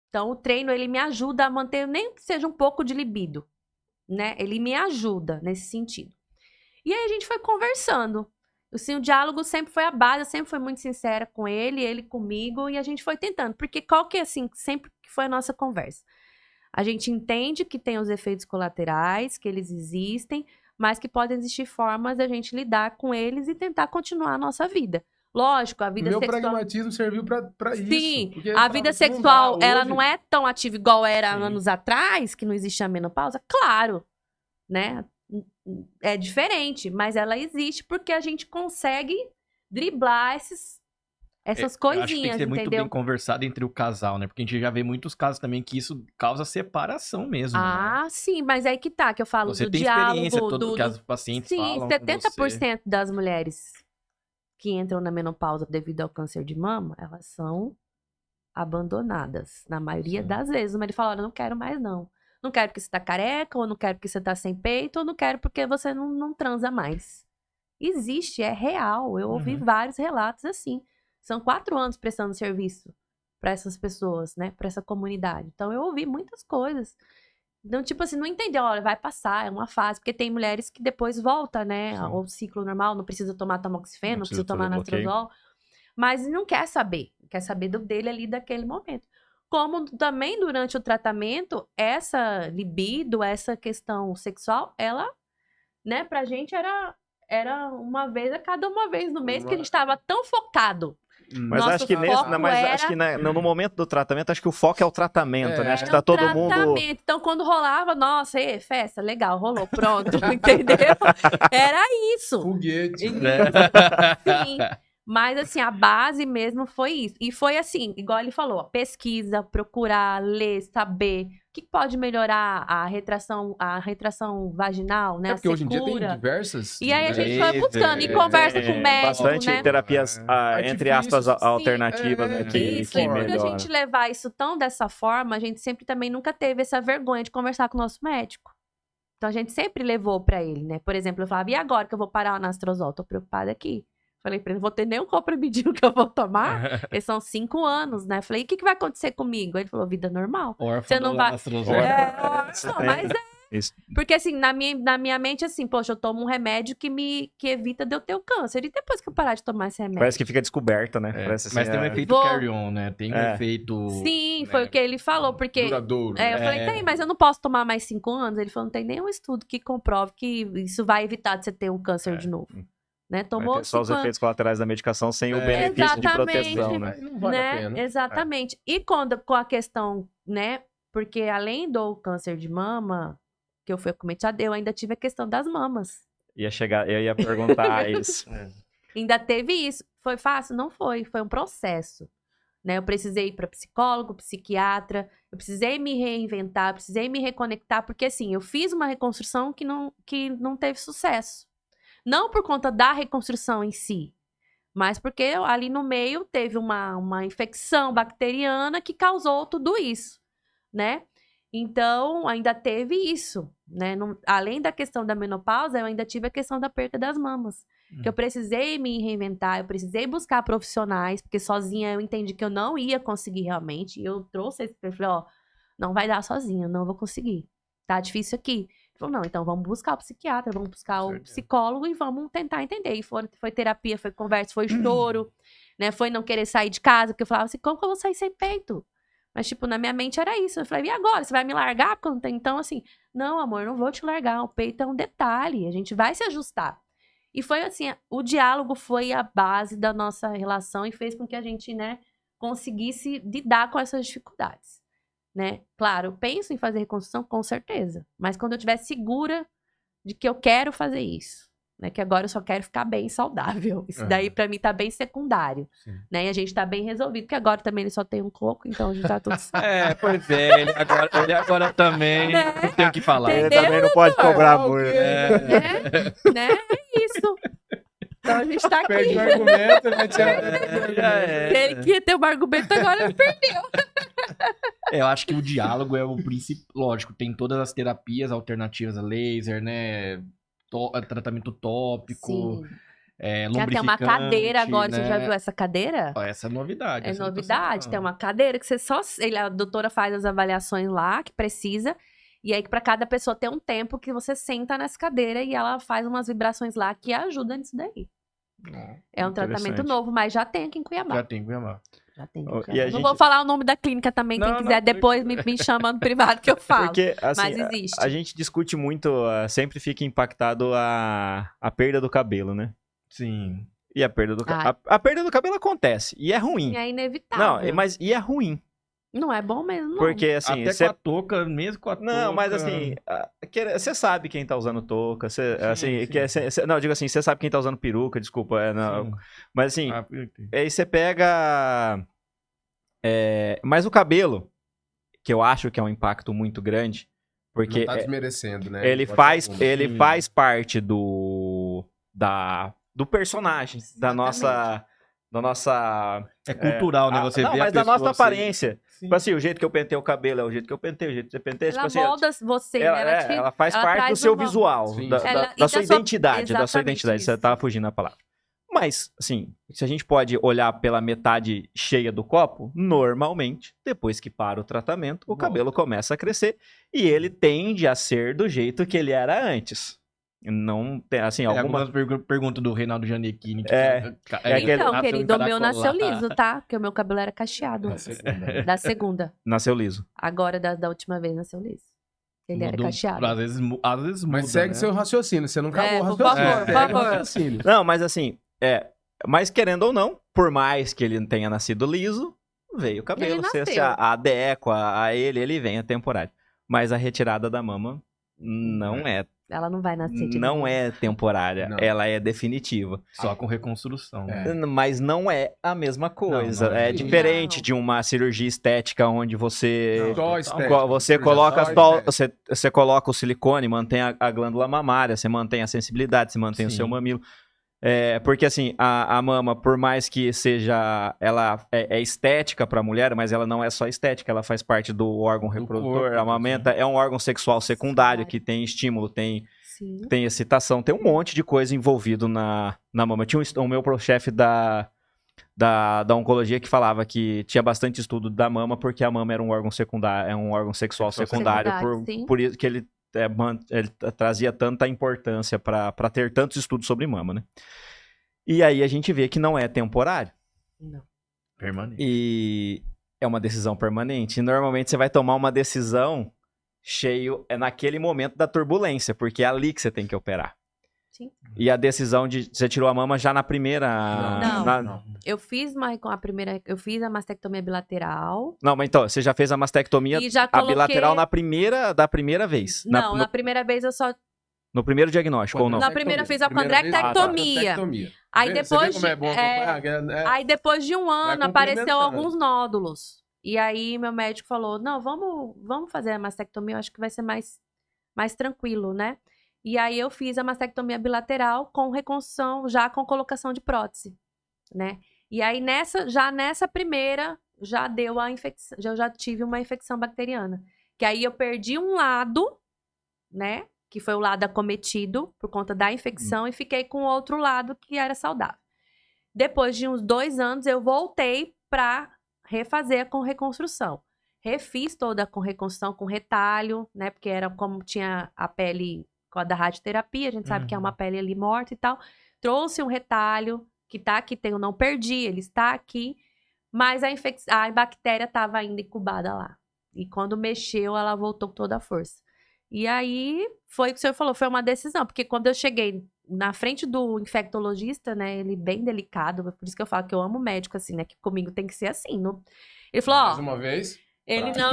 Então, o treino, ele me ajuda a manter, nem que seja um pouco de libido, né? Ele me ajuda nesse sentido. E aí a gente foi conversando. Assim, o diálogo sempre foi a base, eu sempre fui muito sincera com ele comigo, e a gente foi tentando. Porque qual que é, assim, sempre que foi a nossa conversa? A gente entende que tem os efeitos colaterais, que eles existem, mas que podem existir formas da gente lidar com eles e tentar continuar a nossa vida. Lógico, a vida Meu sexual... pragmatismo serviu pra isso. Sim, Porque a vida sexual, ela hoje... não é tão ativa igual era Sim. anos atrás, que não existia a menopausa. Claro, né? É diferente, mas ela existe porque a gente consegue driblar essas Eu acho que tem coisinhas, que ser muito entendeu? bem conversado entre o casal, né? Porque a gente já vê muitos casos também que isso causa separação mesmo, né? Ah, sim, mas aí que tá, que eu falo Você do tem diálogo, experiência todo que as pacientes Sim, falam com você. 70% das mulheres que entram na menopausa devido ao câncer de mama, elas são abandonadas. Na maioria Sim. das vezes. O marido fala, olha, eu não quero mais não. Não quero porque você tá careca, ou não quero porque você tá sem peito, ou não quero porque você não transa mais. Existe, é real. Eu ouvi vários relatos assim. São 4 anos prestando serviço para essas pessoas, né? Para essa comunidade. Então, eu ouvi muitas coisas. Então, tipo assim, não entendeu, olha, vai passar, é uma fase. Porque tem mulheres que depois volta, né? Sim. Ao ciclo normal, não precisa tomar tamoxifeno, não precisa tomar fazer bloqueio. anastrozol. Mas não quer saber. Quer saber do dele ali daquele momento. Como também durante o tratamento, essa libido, essa questão sexual, ela, né, pra gente era uma vez a cada uma vez no mês, que a gente estava tão focado Mas Nosso acho que foco acho que no momento do tratamento, acho que o foco é o tratamento, né? Acho que Era tá um todo mundo. tratamento. Então, quando rolava, nossa, festa, legal, rolou, pronto, entendeu? Era isso. Foguete. Sim. Mas, assim, a base mesmo foi isso. E foi assim, igual ele falou, ó, pesquisa, procurar, ler, saber. O que pode melhorar a retração vaginal, né? É A porque hoje em dia tem secura. diversas. E aí a gente Laser, foi buscando e conversa com o médico, Bastante né? terapias, entre aspas, Artifícios. alternativas, né? Que Isso, e por a melhoram. gente levar isso tão dessa forma, a gente sempre também nunca teve essa vergonha de conversar com o nosso médico. Então a gente sempre levou pra ele, né? Por exemplo, eu falava, e agora que eu vou parar o anastrozol? Tô preocupada aqui. Falei pra ele, não vou ter nenhum comprimido que eu vou tomar. Eles são 5 anos, né? Falei, o que vai acontecer comigo? Ele falou, vida normal. Você não vai... Não, mas Isso. porque assim, na minha mente, assim, poxa, eu tomo um remédio que evita de eu ter o câncer. E depois que eu parar de tomar esse remédio? Parece que fica descoberta, né? Parece, assim, Mas tem um efeito Vou- carry-on, né? Tem um efeito... Sim, né, foi o que ele falou, porque... Duradouro. Eu falei, tem, mas eu não posso tomar mais 5 anos. Ele falou, não tem nenhum estudo que comprove que isso vai evitar de você ter um câncer de novo. Né? Vai Tomou ter só os 5 anos. efeitos colaterais da medicação sem o benefício de Exatamente. proteção, né? Aí não vale a pena. Exatamente. E quando, com a questão, né? Porque além do câncer de mama, que eu fui acometida, eu ainda tive a questão das mamas. Eu ia perguntar isso. Ainda teve isso. Foi fácil? Não foi. Foi um processo. Né? Eu precisei ir para psicólogo, psiquiatra, eu precisei me reinventar, precisei me reconectar, porque assim, eu fiz uma reconstrução que não teve sucesso. Não por conta da reconstrução em si, mas porque ali no meio teve uma infecção bacteriana que causou tudo isso, né? Então, ainda teve isso, né? Além da questão da menopausa, eu ainda tive a questão da perda das mamas. Que eu precisei me reinventar, eu precisei buscar profissionais, porque sozinha eu entendi que eu não ia conseguir realmente. E eu trouxe esse perfil, ó, não vai dar sozinha, não vou conseguir. Tá difícil aqui. Ele falou, não, então vamos buscar o psiquiatra, vamos buscar o psicólogo e vamos tentar entender. E foi terapia, foi conversa, foi choro, né? Foi não querer sair de casa, porque eu falava assim, como que eu vou sair sem peito? Mas, tipo, na minha mente era isso. Eu falei, e agora? Você vai me largar? Porque eu não tenho... Então, assim, não, amor, eu não vou te largar. O peito é um detalhe. A gente vai se ajustar. E foi assim, o diálogo foi a base da nossa relação e fez com que a gente, né, conseguisse lidar com essas dificuldades, né? Claro, eu penso em fazer reconstrução com certeza. Mas quando eu estiver segura de que eu quero fazer isso, né? Que agora eu só quero ficar bem saudável. Isso daí pra mim tá bem secundário, né? E a gente tá bem resolvido, porque agora também ele só tem um coco, então a gente tá tudo certo. Pois é, ele agora também não tem o que falar. Ele Entendeu, também não pode cobrar amor. Né? É isso. Então a gente tá aqui. Perde o argumento, né? Se ele queria ter um argumento, agora ele perdeu. Eu acho que o diálogo é o princípio. Lógico, tem todas as terapias alternativas a laser, né? Tratamento tópico, Sim. Tem lubrificante. até uma cadeira agora, né? você já viu essa cadeira? Ó, essa é novidade. É essa eu não tô novidade, sabendo. tem uma cadeira que você só... a doutora faz as avaliações lá, que precisa, e aí pra cada pessoa tem um tempo que você senta nessa cadeira e ela faz umas vibrações lá que ajudam nisso daí. É um tratamento Interessante. novo, mas já tem aqui em Cuiabá. Já tem que amar. Já tem. Oh, aqui em e a Cuiabá. Não gente- vou falar o nome da clínica também, quem Não, quiser não, depois me chama no privado que eu falo. Porque, assim, Mas existe. a gente discute muito, sempre fica impactado a perda do cabelo, né? Sim. E a perda do cabelo. A perda do cabelo acontece. E é ruim. É inevitável. Não, mas e é ruim. Não é bom mesmo, não. Porque, assim. Até cê- com a touca, mesmo com a touca. Não, mas assim, você sabe quem tá usando touca, assim, sim. não, digo assim, você sabe quem tá usando peruca, desculpa, não, Sim. mas assim, Ah, aí você pega, mas o cabelo, que eu acho que é um impacto muito grande, porque Não tá desmerecendo, né? ele Pode faz, ser algum. ele Sim. faz parte do personagem, da nossa é cultural, né? Você não, vê mas a da pessoa nossa assim- aparência. Sim. Tipo assim, o jeito que eu pentei o cabelo é o jeito que eu pentei, o jeito que você penteia, tipo Ela assim, molda você, ela, né? ela faz ela parte do traz seu uma- visual, Sim. da, Ela- da- e da da sua sua- identidade, da sua exatamente identidade. Você isso. tava fugindo da palavra. Mas, assim, se a gente pode olhar pela metade cheia do copo, normalmente, depois que para o tratamento, o cabelo começa a crescer e ele tende a ser do jeito que ele era antes. Não tem, assim, Algumas perguntas do Reinaldo Gianecchini. aquele- Então, querido, o meu nasceu liso. liso, tá? Porque o meu cabelo era cacheado antes. Da segunda. nasceu liso. Agora, da última vez, nasceu liso. Ele era cacheado. Às vezes muda, Mas segue né? seu raciocínio, você não acabou o por raciocínio. favor, por Segue o favor. raciocínio. Não, mas assim, Mas querendo ou não, por mais que ele tenha nascido liso, veio o cabelo. Ele Você se nasceu. adequa a ele vem, é temporário. Mas a retirada da mama não é. Ela não vai nascer de Não novo. é temporária, Não. ela é definitiva. Só com reconstrução. É. Mas não é a mesma coisa. não é é. diferente Não. de uma cirurgia estética onde você Só estética. você Cirurgia coloca só estética. você coloca o silicone, mantém a glândula mamária, você mantém a sensibilidade, você mantém o Sim. seu mamilo. Porque assim, a mama, por mais que seja, ela é estética para a mulher, mas ela não é só estética, ela faz parte do órgão reprodutor. corpo, A mamenta é um órgão sexual secundário Secundário. que tem estímulo, tem Sim. excitação, tem um monte de coisa envolvido na mama. Tinha o meu chefe da oncologia que falava que tinha bastante estudo da mama porque a mama era um órgão secundário, é um órgão sexual secundário, Sim. por isso que ele trazia tanta importância para ter tantos estudos sobre mama, né? E aí a gente vê que não é temporário. Não. Permanente. E é uma decisão permanente. E normalmente você vai tomar uma decisão naquele momento da turbulência, porque é ali que você tem que operar. Sim. E a decisão de você tirou a mama já na primeira. Não. Eu fiz eu fiz a mastectomia bilateral. Não, mas então, você já fez a mastectomia E já a coloquei... bilateral da primeira vez. Não, na primeira vez eu só... No primeiro diagnóstico, ou não? Na primeira fiz a Primeira vez, condrectectomia. Aí Você vê depois, como é bom acompanhar? aí depois de um ano Vai apareceu complementando. alguns nódulos. E aí meu médico falou, não, vamos fazer a mastectomia, eu acho que vai ser mais tranquilo, né? E aí eu fiz a mastectomia bilateral com reconstrução, já com colocação de prótese, né? E aí nessa primeira, já deu a infecção, eu já tive uma infecção bacteriana. Que aí eu perdi um lado, né? Que foi o lado acometido por conta da infecção, e fiquei com o outro lado que era saudável. Depois de uns 2 anos, eu voltei para refazer com reconstrução. Refiz toda com reconstrução, com retalho, né? Porque era como tinha a pele com a da radioterapia, a gente sabe que é uma pele ali morta e tal. Trouxe um retalho que tá aqui, eu não perdi, ele está aqui, mas a bactéria estava ainda incubada lá. E quando mexeu, ela voltou com toda a força. E aí, foi o que o senhor falou, foi uma decisão, porque quando eu cheguei na frente do infectologista, né, ele bem delicado, por isso que eu falo que eu amo médico, assim, né, que comigo tem que ser assim. Ele falou, Mais uma vez. ele não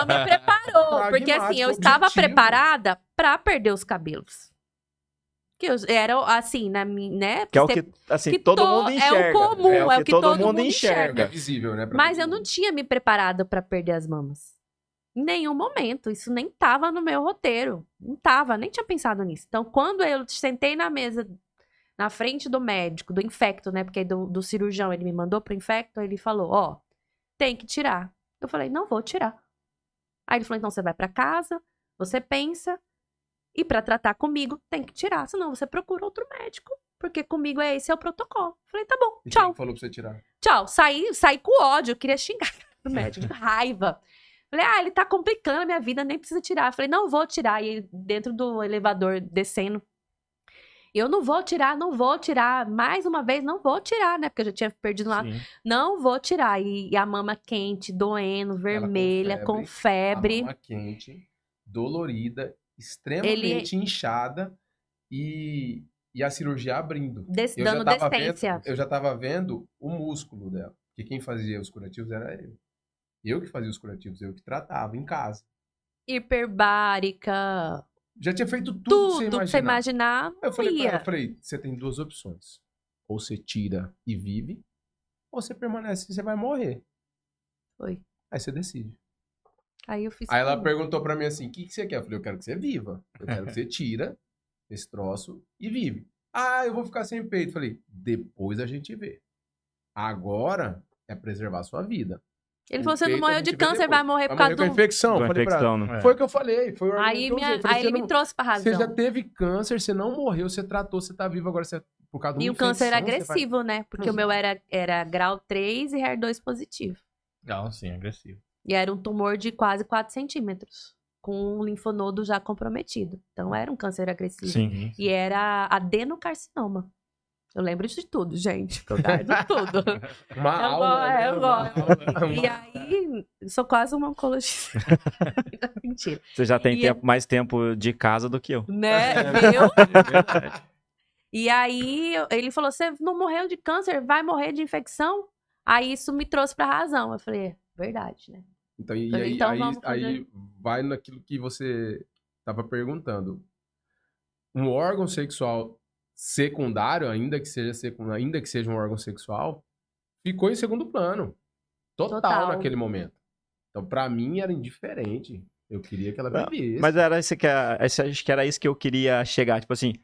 me preparou, porque assim, eu estava objetivo. preparada pra perder os cabelos. Que era assim, né? Que é o que, assim, que todo mundo enxerga. É o comum, é o que todo mundo É enxerga. visível, né? pra Mas todo eu não mundo. tinha me preparado pra perder as mamas. Em nenhum momento. Isso nem tava no meu roteiro. Não tava, nem tinha pensado nisso. Então, quando eu sentei na mesa, na frente do médico, do infecto, né? Porque do cirurgião, ele me mandou pro infecto, ele falou, ó, tem que tirar. Eu falei, não vou tirar. Aí ele falou, então você vai pra casa, você pensa, e pra tratar comigo, tem que tirar. Senão você procura outro médico, porque comigo esse é o protocolo. Eu falei, tá bom, E tchau. quem falou pra você tirar? Tchau. Saí com ódio, eu queria xingar o médico, com raiva. Falei, ele tá complicando a minha vida, nem precisa tirar. Eu falei, não vou tirar. E ele, dentro do elevador, descendo, eu não vou tirar. Mais uma vez, não vou tirar, né? Porque eu já tinha perdido um lado. Sim. Não vou tirar. E a mama quente, doendo, vermelha, com febre. A mama quente, dolorida, extremamente inchada e a cirurgia abrindo. Dando descência. Eu já tava vendo o músculo dela. Porque quem fazia os curativos era ele. Eu que fazia os curativos, eu que tratava em casa. Hiperbárica. Já tinha feito tudo Tudo que você imaginar, Eu falei pra ela, ia. eu falei, você tem 2 opções. Ou você tira e vive, ou você permanece e você vai morrer. Foi. Aí você decide. Aí eu fiz Aí ela tudo. perguntou pra mim assim, o que você quer? Eu falei, eu quero que você viva. Eu quero que você tira esse troço e vive. Ah, eu vou ficar sem peito. Eu falei, depois a gente vê. Agora é preservar a sua vida. Ele O falou, você não peito a morreu gente de vê câncer, depois. vai morrer por Vai causa morrer com do... infecção. Com Eu falei pra ela. infecção, né? Foi o que eu falei. Foi o argumento Aí, que eu usei. Eu falei, aí você ele não- me trouxe pra razão. Você já teve câncer, você não morreu, você tratou, você tá vivo agora, você, por causa de E uma o câncer era infecção, você vai- agressivo, né? Porque o meu era grau 3 e HER2 positivo. Não, sim, agressivo. E era um tumor de quase 4 centímetros, com um linfonodo já comprometido. Então era um câncer agressivo. Sim. E era adenocarcinoma. Eu lembro de tudo, gente. Que eu guardo tudo. Uma Eu aula, gosto, né? eu Uma gosto. aula. E aí, sou quase uma oncologista. Mentira. Você já tem E mais tempo de casa do que eu. Né? Viu? E aí ele falou: você não morreu de câncer, vai morrer de infecção? Aí isso me trouxe pra razão. Eu falei: verdade, né? Então, e Falei, aí, então aí, vamos fazer. aí vai naquilo que você estava perguntando. Um órgão sexual secundário, ainda que seja um órgão sexual, ficou em segundo plano. Total naquele momento. Então, pra mim, era indiferente. Eu queria que ela Não, vivesse. mas acho que era isso que eu queria chegar, tipo assim,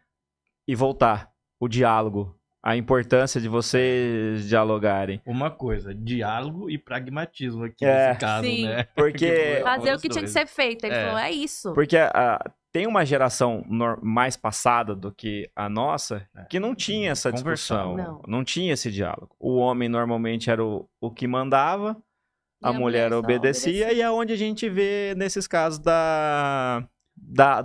e voltar. O diálogo. A importância de vocês dialogarem. Uma coisa, diálogo e pragmatismo aqui É. nesse caso, Sim. né? Porque- Fazer o os que tinha que dois. ser feito. Ele É. falou: é isso. Porque tem uma geração mais passada do que a nossa que não tinha essa discussão. Conversava. Não. Não tinha esse diálogo. O homem normalmente era o que mandava, E a mulher só obedecia, e é onde a gente vê nesses casos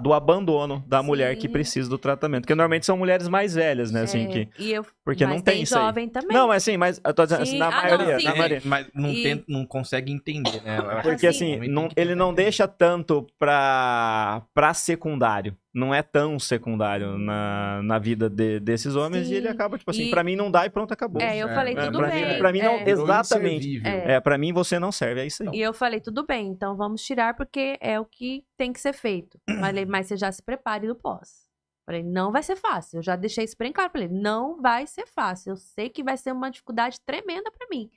do abandono da mulher que Sim. precisa do tratamento. Porque normalmente são mulheres mais velhas, né? Assim, que, E eu, porque mas não tem isso aí. jovem também. Não, mas assim, mas eu tô dizendo assim, Sim. na Ah, não, maioria. sim. Na maioria. Mas não, E- não consegue entender, né? Eu acho Porque que assim, o homem não- tem que ele não tentar entender. deixa tanto pra secundário. Não é tão secundário na vida desses homens e ele Sim. acaba, tipo assim, E- pra mim não dá e pronto, acabou. Eu falei: É, tudo pra bem. Mim, pra mim não, Virou exatamente. inservível. Pra mim você não serve, é isso aí. E eu falei: tudo bem, então vamos tirar porque é o que tem que ser feito. Falei: mas você já se prepare do pós. Falei: não vai ser fácil. Eu já deixei isso bem claro pra ele: não vai ser fácil. Eu sei que vai ser uma dificuldade tremenda pra mim.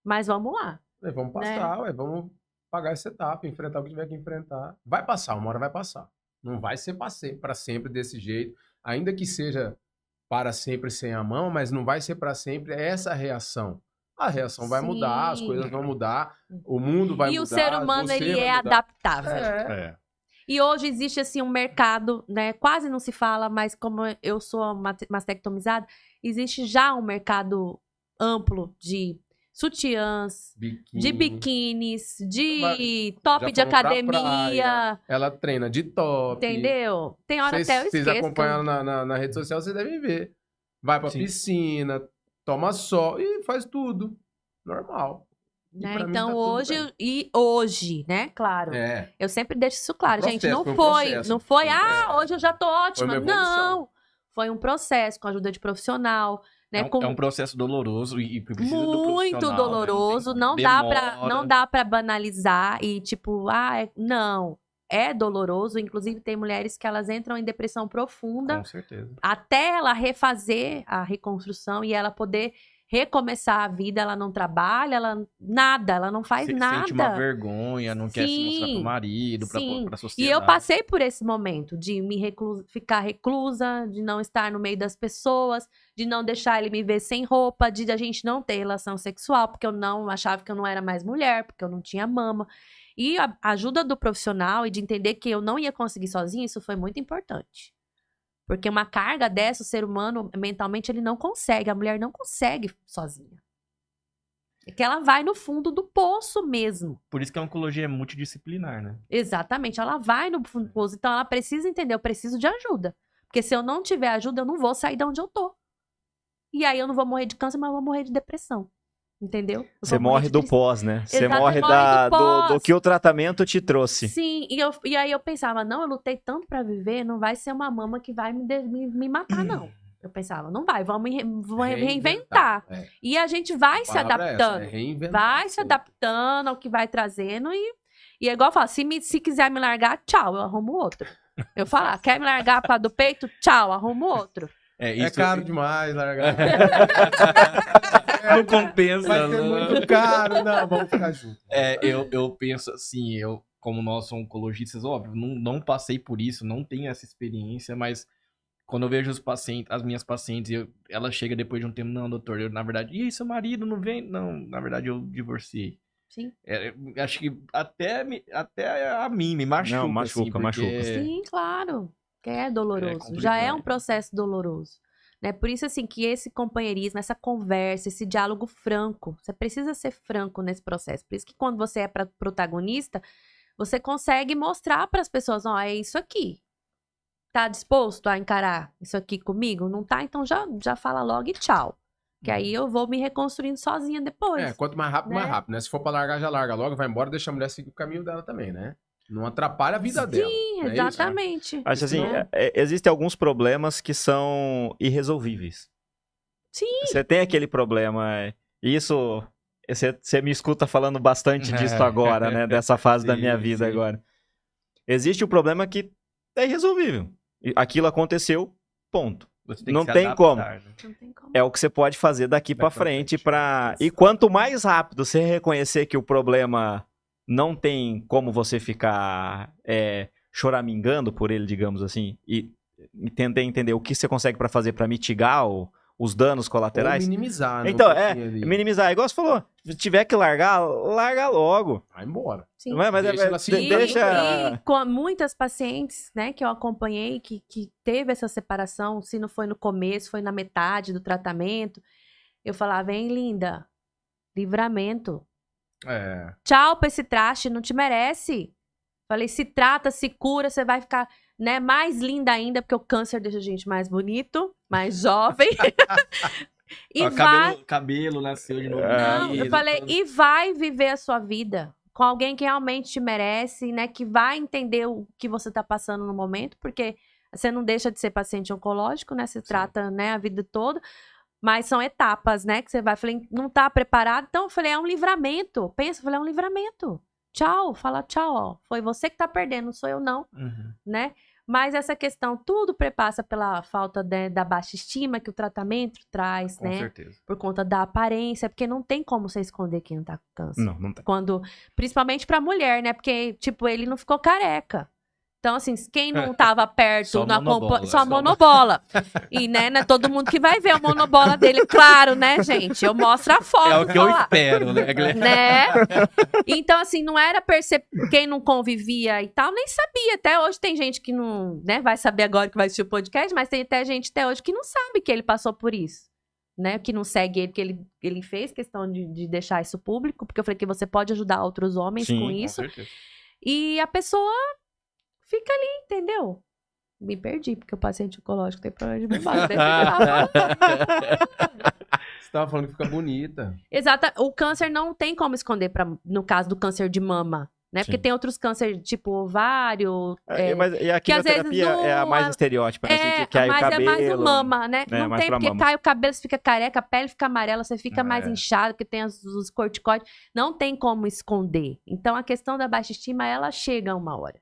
Mas vamos lá. Vamos passar, vamos pagar essa etapa, enfrentar o que tiver que enfrentar. Vai passar, uma hora vai passar. Não vai ser para sempre desse jeito. Ainda que seja para sempre sem a mão, mas não vai ser para sempre essa reação. A reação vai Sim. mudar, as coisas vão mudar, o mundo vai E mudar. o ser humano, você ele vai é mudar. adaptável. É. E hoje existe, assim, um mercado, né? Quase não se fala, mas como eu sou mastectomizada, existe já um mercado amplo de sutiãs, de biquínis, de top Já de foram pra academia, praia, ela treina de top. entendeu? Tem hora até eu Vocês esqueço. acompanham na rede social, vocês devem ver. Vai pra Sim. piscina, toma sol e faz tudo. Normal. E Né? pra mim Então tá tudo hoje, né? Claro. bem. Eu sempre deixo isso claro, Um gente. processo, Não foi um foi, processo. não foi, É. hoje eu já tô ótima. Foi uma evolução. Não. Foi um processo com a ajuda de profissional, né? É um processo doloroso e precisa do Muito profissional, doloroso, né? não Demora. dá pra banalizar e tipo, não, é doloroso, inclusive tem mulheres que elas entram em depressão profunda Com certeza. até ela refazer a reconstrução e ela poder recomeçar a vida, ela não trabalha, ela não faz nada. Sente uma vergonha, não quer se mostrar Sim, pro marido, sim. pra E sociedade. eu passei por esse momento de ficar reclusa, de não estar no meio das pessoas, de não deixar ele me ver sem roupa, de a gente não ter relação sexual, porque eu não achava que eu não era mais mulher, porque eu não tinha mama. E a ajuda do profissional e de entender que eu não ia conseguir sozinha, isso foi muito importante. Porque uma carga dessa, o ser humano, mentalmente, ele não consegue, a mulher não consegue sozinha. É que ela vai no fundo do poço mesmo. Por isso que a oncologia é multidisciplinar, né? Exatamente, ela vai no fundo do poço. Então ela precisa entender, eu preciso de ajuda. Porque se eu não tiver ajuda, eu não vou sair de onde eu tô. E aí eu não vou morrer de câncer, mas eu vou morrer de depressão. Entendeu? Eu Você vou morrer morre de do tristeza. pós, né? Você Exato, morre morre do do pós. que o tratamento te trouxe. Sim, e aí eu pensava, não, eu lutei tanto pra viver, não vai ser uma mama que vai me matar, não. Eu pensava, não vai, vamos reinventar. É. E a gente vai A se palavra é essa, adaptando. reinventar. Vai se adaptando ao que vai trazendo e é igual eu falo, se quiser me largar, tchau, eu arrumo outro. Eu falo, quer me largar para do peito? Tchau, arrumo outro. É caro demais largar. Não compensa. Vai ser muito caro. Não, vamos ficar juntos. Eu penso assim, como nós somos oncologistas, óbvio, não passei por isso, não tenho essa experiência, mas quando eu vejo as minhas pacientes, ela chega depois de um tempo, não, doutor, na verdade, e seu marido não vem? Não, na verdade eu divorciei. Sim. Acho que até a mim me machuca. Não, machuca, assim, machuca. porque- Sim, claro. Que é doloroso. complicado. Já é um processo doloroso. Né? Por isso, assim, que esse companheirismo, essa conversa, esse diálogo franco, você precisa ser franco nesse processo. Por isso que quando você é protagonista, você consegue mostrar para as pessoas, ó, é isso aqui. Tá disposto a encarar isso aqui comigo? Não tá? Então já fala logo e tchau. Que aí eu vou me reconstruindo sozinha depois. Quanto mais rápido, né? mais rápido, né? Se for pra largar, já larga logo, vai embora, deixa a mulher seguir o caminho dela também, né? Não atrapalha a vida dela. Sim, não é isso? exatamente. Acho assim, Né? existem alguns problemas que são irresolvíveis. Sim. Você tem aquele problema, isso, você me escuta falando bastante disso agora, né? Dessa fase da Sim, minha vida sim. agora. Existe o problema que é irresolvível. E aquilo aconteceu, ponto. Você tem Não que se tem adaptar, como. né? Não tem como. É o que você pode fazer daqui pra frente para e quanto mais rápido você reconhecer que o problema não tem como você ficar choramingando por ele, digamos assim, e tentar entender o que você consegue pra fazer pra mitigar os danos Ou colaterais. minimizar, né? Então, um pouquinho ali. minimizar. Igual você falou, se tiver que largar, larga logo. Vai embora. Sim. Não é? Mas Deixa ela se deixa... E com muitas pacientes, né, que eu acompanhei, que teve essa separação, se não foi no começo, foi na metade do tratamento, eu falava, vem, linda, livramento. É. Tchau pra esse traste, não te merece. Falei, se trata, se cura, você vai ficar, né, mais linda ainda, porque o câncer deixa a gente mais bonito, mais jovem. E Ó, vai... cabelo nasceu de novo. Não, eu liso, falei, tudo. e vai viver a sua vida com alguém que realmente te merece, né? Que vai entender o que você tá passando no momento, porque você não deixa de ser paciente oncológico, né? Você trata, né, a vida toda, mas são etapas, né? Que você vai, falei, não tá preparado, então eu falei, é um livramento. Pensa, eu falei, é um livramento. Tchau, fala tchau, ó. Foi você que tá perdendo, não sou eu não, Uhum. né? Mas essa questão, tudo prepassa pela falta da baixa estima que o tratamento traz, Com né? certeza. Por conta da aparência, porque não tem como você esconder quem não tá com câncer. Não tem. Quando, principalmente pra mulher, né? Porque, tipo, ele não ficou careca. Então, assim, quem não tava perto, Só não monobola, só só- monobola. E, né, não é todo mundo que vai ver o monobola dele, claro, né, gente? Eu mostro a foto. É o que eu falar. espero, né, Guilherme? Né? Então, assim, não era quem não convivia e tal, nem sabia. Até hoje tem gente que não, né, vai saber agora que vai assistir o podcast, mas tem até gente até hoje que não sabe que ele passou por isso. Né, que não segue ele, que ele fez questão de deixar isso público, porque eu falei que você pode ajudar outros homens Sim, com com isso. certeza. E a pessoa fica ali, entendeu? Me perdi, porque o paciente oncológico tem problema de memória. Você tava falando que fica bonita. Exato. O câncer não tem como esconder, no caso do câncer de mama, né? Porque Sim. tem outros cânceres, tipo ovário. Mas e a que às vezes quimioterapia é a mais estereótipa, né? Assim, que cai o mas cabelo. é mais o mama, né? É, Não mais tem, pra porque mama. cai o cabelo, você fica careca, a pele fica amarela, você fica mais inchado, porque tem os corticoides. Não tem como esconder. Então, a questão da baixa estima, ela chega uma hora.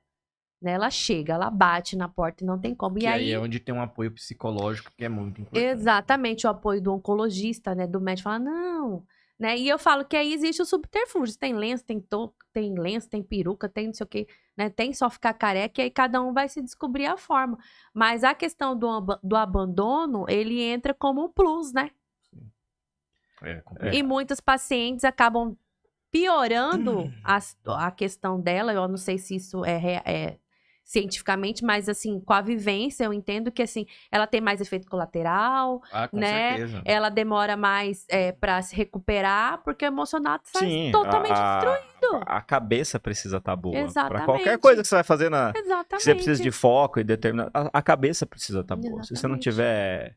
Né? Ela chega, ela bate na porta e não tem como. Que E aí é onde tem um apoio psicológico que é muito importante. exatamente, o apoio do oncologista, né? Do médico, fala, não... Né? E eu falo que aí existe o subterfúgio. Tem lenço, tem lenço, tem peruca, tem não sei o quê, né? Tem só ficar careca e aí cada um vai se descobrir a forma. Mas a questão do abandono, ele entra como um plus, né? É complicado. E muitos pacientes acabam piorando a questão dela. Eu não sei se isso é cientificamente, mas assim, com a vivência, eu entendo que assim, ela tem mais efeito colateral, Ah, com né? certeza. Ela demora mais pra se recuperar, porque o emocional sai Sim, totalmente destruído. a cabeça precisa estar boa. Pra Exatamente. qualquer coisa que você vai fazer que Exatamente. você precisa de foco e determinar. A cabeça precisa estar boa. Se você não Exatamente. tiver.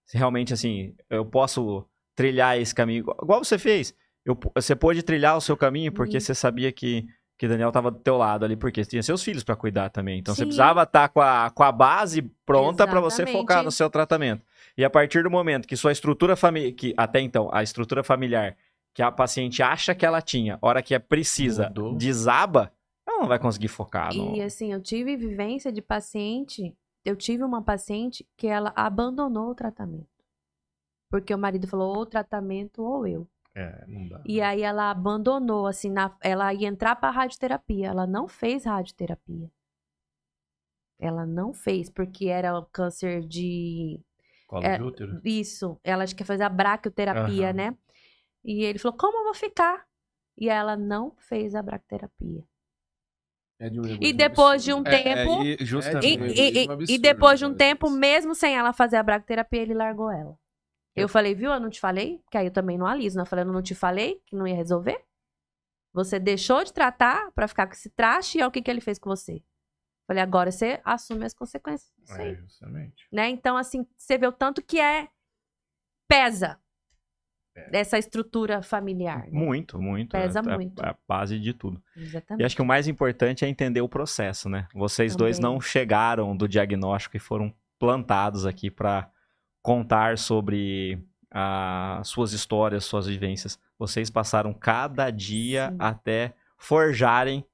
Se realmente assim, eu posso trilhar esse caminho. Igual você fez. Você pôde trilhar o seu caminho porque você sabia que Daniel estava do teu lado ali, porque você tinha seus filhos para cuidar também. Então você Sim. precisava estar com a base pronta para você Exatamente. focar no seu tratamento. E a partir do momento que sua estrutura familiar, que até então, a estrutura familiar que a paciente acha que ela tinha, hora que é precisa, Mudou. desaba, ela não vai conseguir focar. E assim, eu tive vivência de paciente, eu tive uma paciente que ela abandonou o tratamento. Porque o marido falou, ou o tratamento ou eu. Não dá. E aí ela abandonou, assim, ela ia entrar pra radioterapia. Ela não fez radioterapia. Ela não fez, porque era o câncer de... Colo de útero? Isso, ela quer fazer a braquioterapia, Aham. né? E ele falou, como eu vou ficar? E ela não fez a braquioterapia. É de um E egoísmo depois de absurdo. um tempo... E justamente. É de- egoísmo absurdo, E depois de um né, tempo, isso. mesmo sem ela fazer a braquioterapia, ele largou ela. Eu falei, viu, eu não te falei? Que aí eu também não aliso, né? Eu falei, eu não te falei que não ia resolver? Você deixou de tratar pra ficar com esse traste e olha o que ele fez com você. Falei, agora você assume as consequências disso aí. Justamente. Né? Então, assim, você vê o tanto que pesa. dessa estrutura familiar. Né? Muito, muito. Pesa É muito. a base de tudo. Exatamente. E acho que o mais importante é entender o processo, né? Vocês dois Também. não chegaram do diagnóstico e foram plantados aqui para contar sobre as suas histórias, suas vivências. Vocês passaram cada dia Sim. até forjarem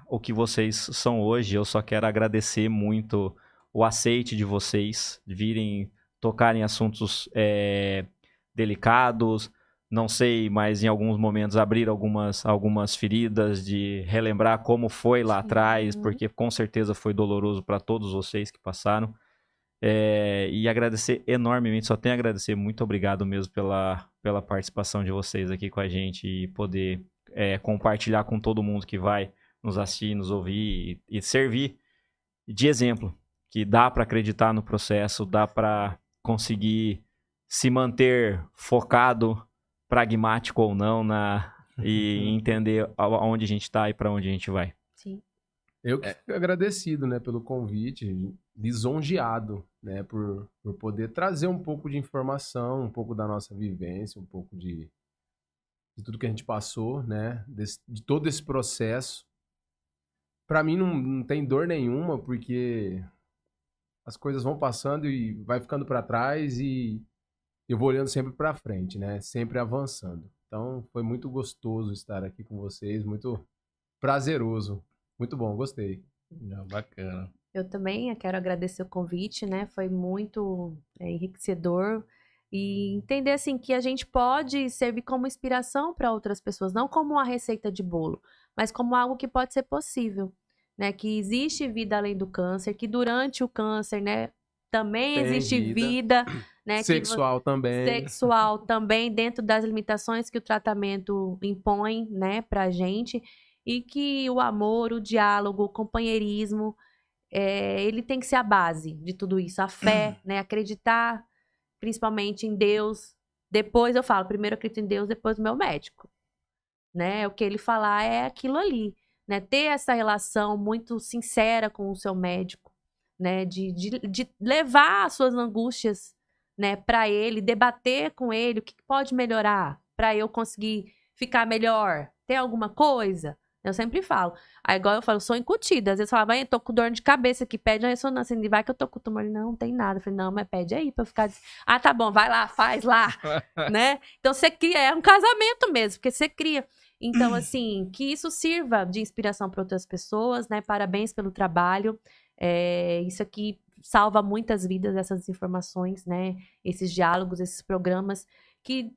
o que vocês são hoje. Eu só quero agradecer muito o aceite de vocês, de virem tocar em assuntos delicados, não sei, mas em alguns momentos abrir algumas feridas, de relembrar como foi lá Sim. atrás, porque com certeza foi doloroso para todos vocês que passaram. E agradecer enormemente, só tenho a agradecer, muito obrigado mesmo pela participação de vocês aqui com a gente e poder compartilhar com todo mundo que vai nos assistir, nos ouvir e servir de exemplo, que dá para acreditar no processo, dá para conseguir se manter focado, pragmático ou não, e entender aonde a gente está e para onde a gente vai. Sim. Eu que fico agradecido, né, pelo convite, lisonjeado, né, por poder trazer um pouco de informação, um pouco da nossa vivência, um pouco de tudo que a gente passou, né, de todo esse processo. Para mim não tem dor nenhuma, porque as coisas vão passando e vai ficando para trás e eu vou olhando sempre para frente, né, sempre avançando. Então foi muito gostoso estar aqui com vocês, muito prazeroso. Muito bom, gostei. Bacana. Eu também quero agradecer o convite, né? Foi muito enriquecedor e entender assim que a gente pode servir como inspiração para outras pessoas, não como uma receita de bolo, mas como algo que pode ser possível, né? Que existe vida além do câncer, que durante o câncer, né, também Tem existe vida, né? Sexual também. Sexual também, dentro das limitações que o tratamento impõe, né, pra gente. E que o amor, o diálogo, o companheirismo, ele tem que ser a base de tudo isso. A fé, né? Acreditar principalmente em Deus. Depois eu falo, primeiro eu acredito em Deus, depois no meu médico. Né? O que ele falar é aquilo ali. Né? Ter essa relação muito sincera com o seu médico. Né? De levar as suas angústias, né, para ele, debater com ele o que pode melhorar para eu conseguir ficar melhor. Tem alguma coisa? Eu sempre falo. Aí, igual eu falo, sou incutida. Às vezes eu falo, eu tô com dor de cabeça aqui, pede uma ressonância. Ele vai que eu tô com tumor. Não tem nada. Eu falei, não, mas pede aí pra eu ficar... Ah, tá bom, vai lá, faz lá. Né? Então, você cria, é um casamento mesmo, porque você cria. Então, assim, que isso sirva de inspiração para outras pessoas, né? Parabéns pelo trabalho. Isso aqui salva muitas vidas, essas informações, né? Esses diálogos, esses programas que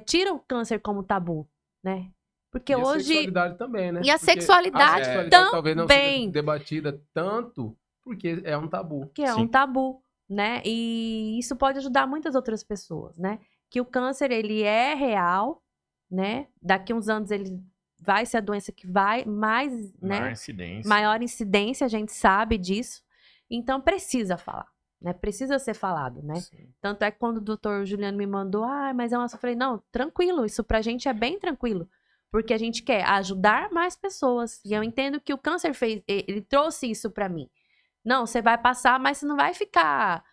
tiram o câncer como tabu, né? Porque e hoje... a sexualidade também, né? E a Porque sexualidade, talvez não também. seja debatida tanto, porque é um tabu. Que é Sim. um tabu, né? E isso pode ajudar muitas outras pessoas, né? Que o câncer, ele é real, né? Daqui uns anos ele vai ser a doença que vai mais, né? Maior incidência, a gente sabe disso. Então, precisa falar, né? Precisa ser falado, né? Sim. Tanto é que quando o doutor Juliano me mandou, mas é uma... Eu falei, não, tranquilo, isso pra gente é bem tranquilo. Porque a gente quer ajudar mais pessoas. E eu entendo que o câncer ele trouxe isso pra mim. Não, você vai passar, mas você não vai ficar...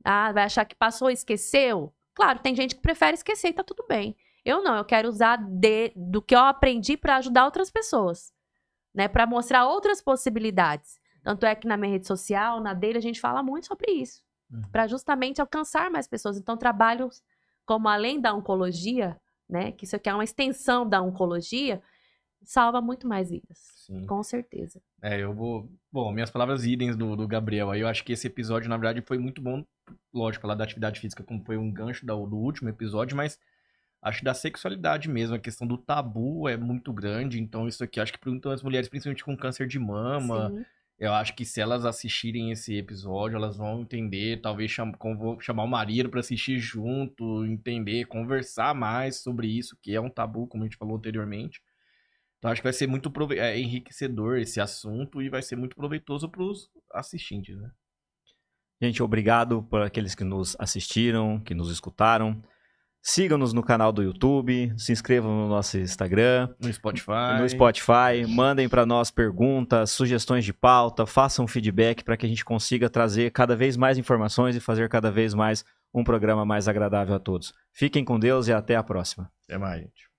vai achar que passou e esqueceu. Claro, tem gente que prefere esquecer e tá tudo bem. Eu não, eu quero usar do que eu aprendi pra ajudar outras pessoas. Né? Pra mostrar outras possibilidades. Tanto é que na minha rede social, na dele, a gente fala muito sobre isso. Pra justamente alcançar mais pessoas. Então, trabalhos como além da oncologia... Né? Que isso aqui é uma extensão da oncologia, salva muito mais vidas. Sim. Com certeza. Eu vou... Bom, minhas palavras idem do Gabriel. Aí eu acho que esse episódio, na verdade, foi muito bom. Lógico, falar da atividade física como foi um gancho do último episódio, mas acho da sexualidade mesmo. A questão do tabu é muito grande. Então isso aqui, acho que para muitas mulheres, principalmente com câncer de mama... Sim. Eu acho que se elas assistirem esse episódio, elas vão entender, talvez vou chamar o marido para assistir junto, entender, conversar mais sobre isso, que é um tabu, como a gente falou anteriormente. Então acho que vai ser muito enriquecedor esse assunto e vai ser muito proveitoso para os assistentes, né? Gente, obrigado por aqueles que nos assistiram, que nos escutaram. Sigam-nos no canal do YouTube, se inscrevam no nosso Instagram, no Spotify. Mandem para nós perguntas, sugestões de pauta, façam feedback para que a gente consiga trazer cada vez mais informações e fazer cada vez mais um programa mais agradável a todos. Fiquem com Deus e até a próxima. Até mais, gente.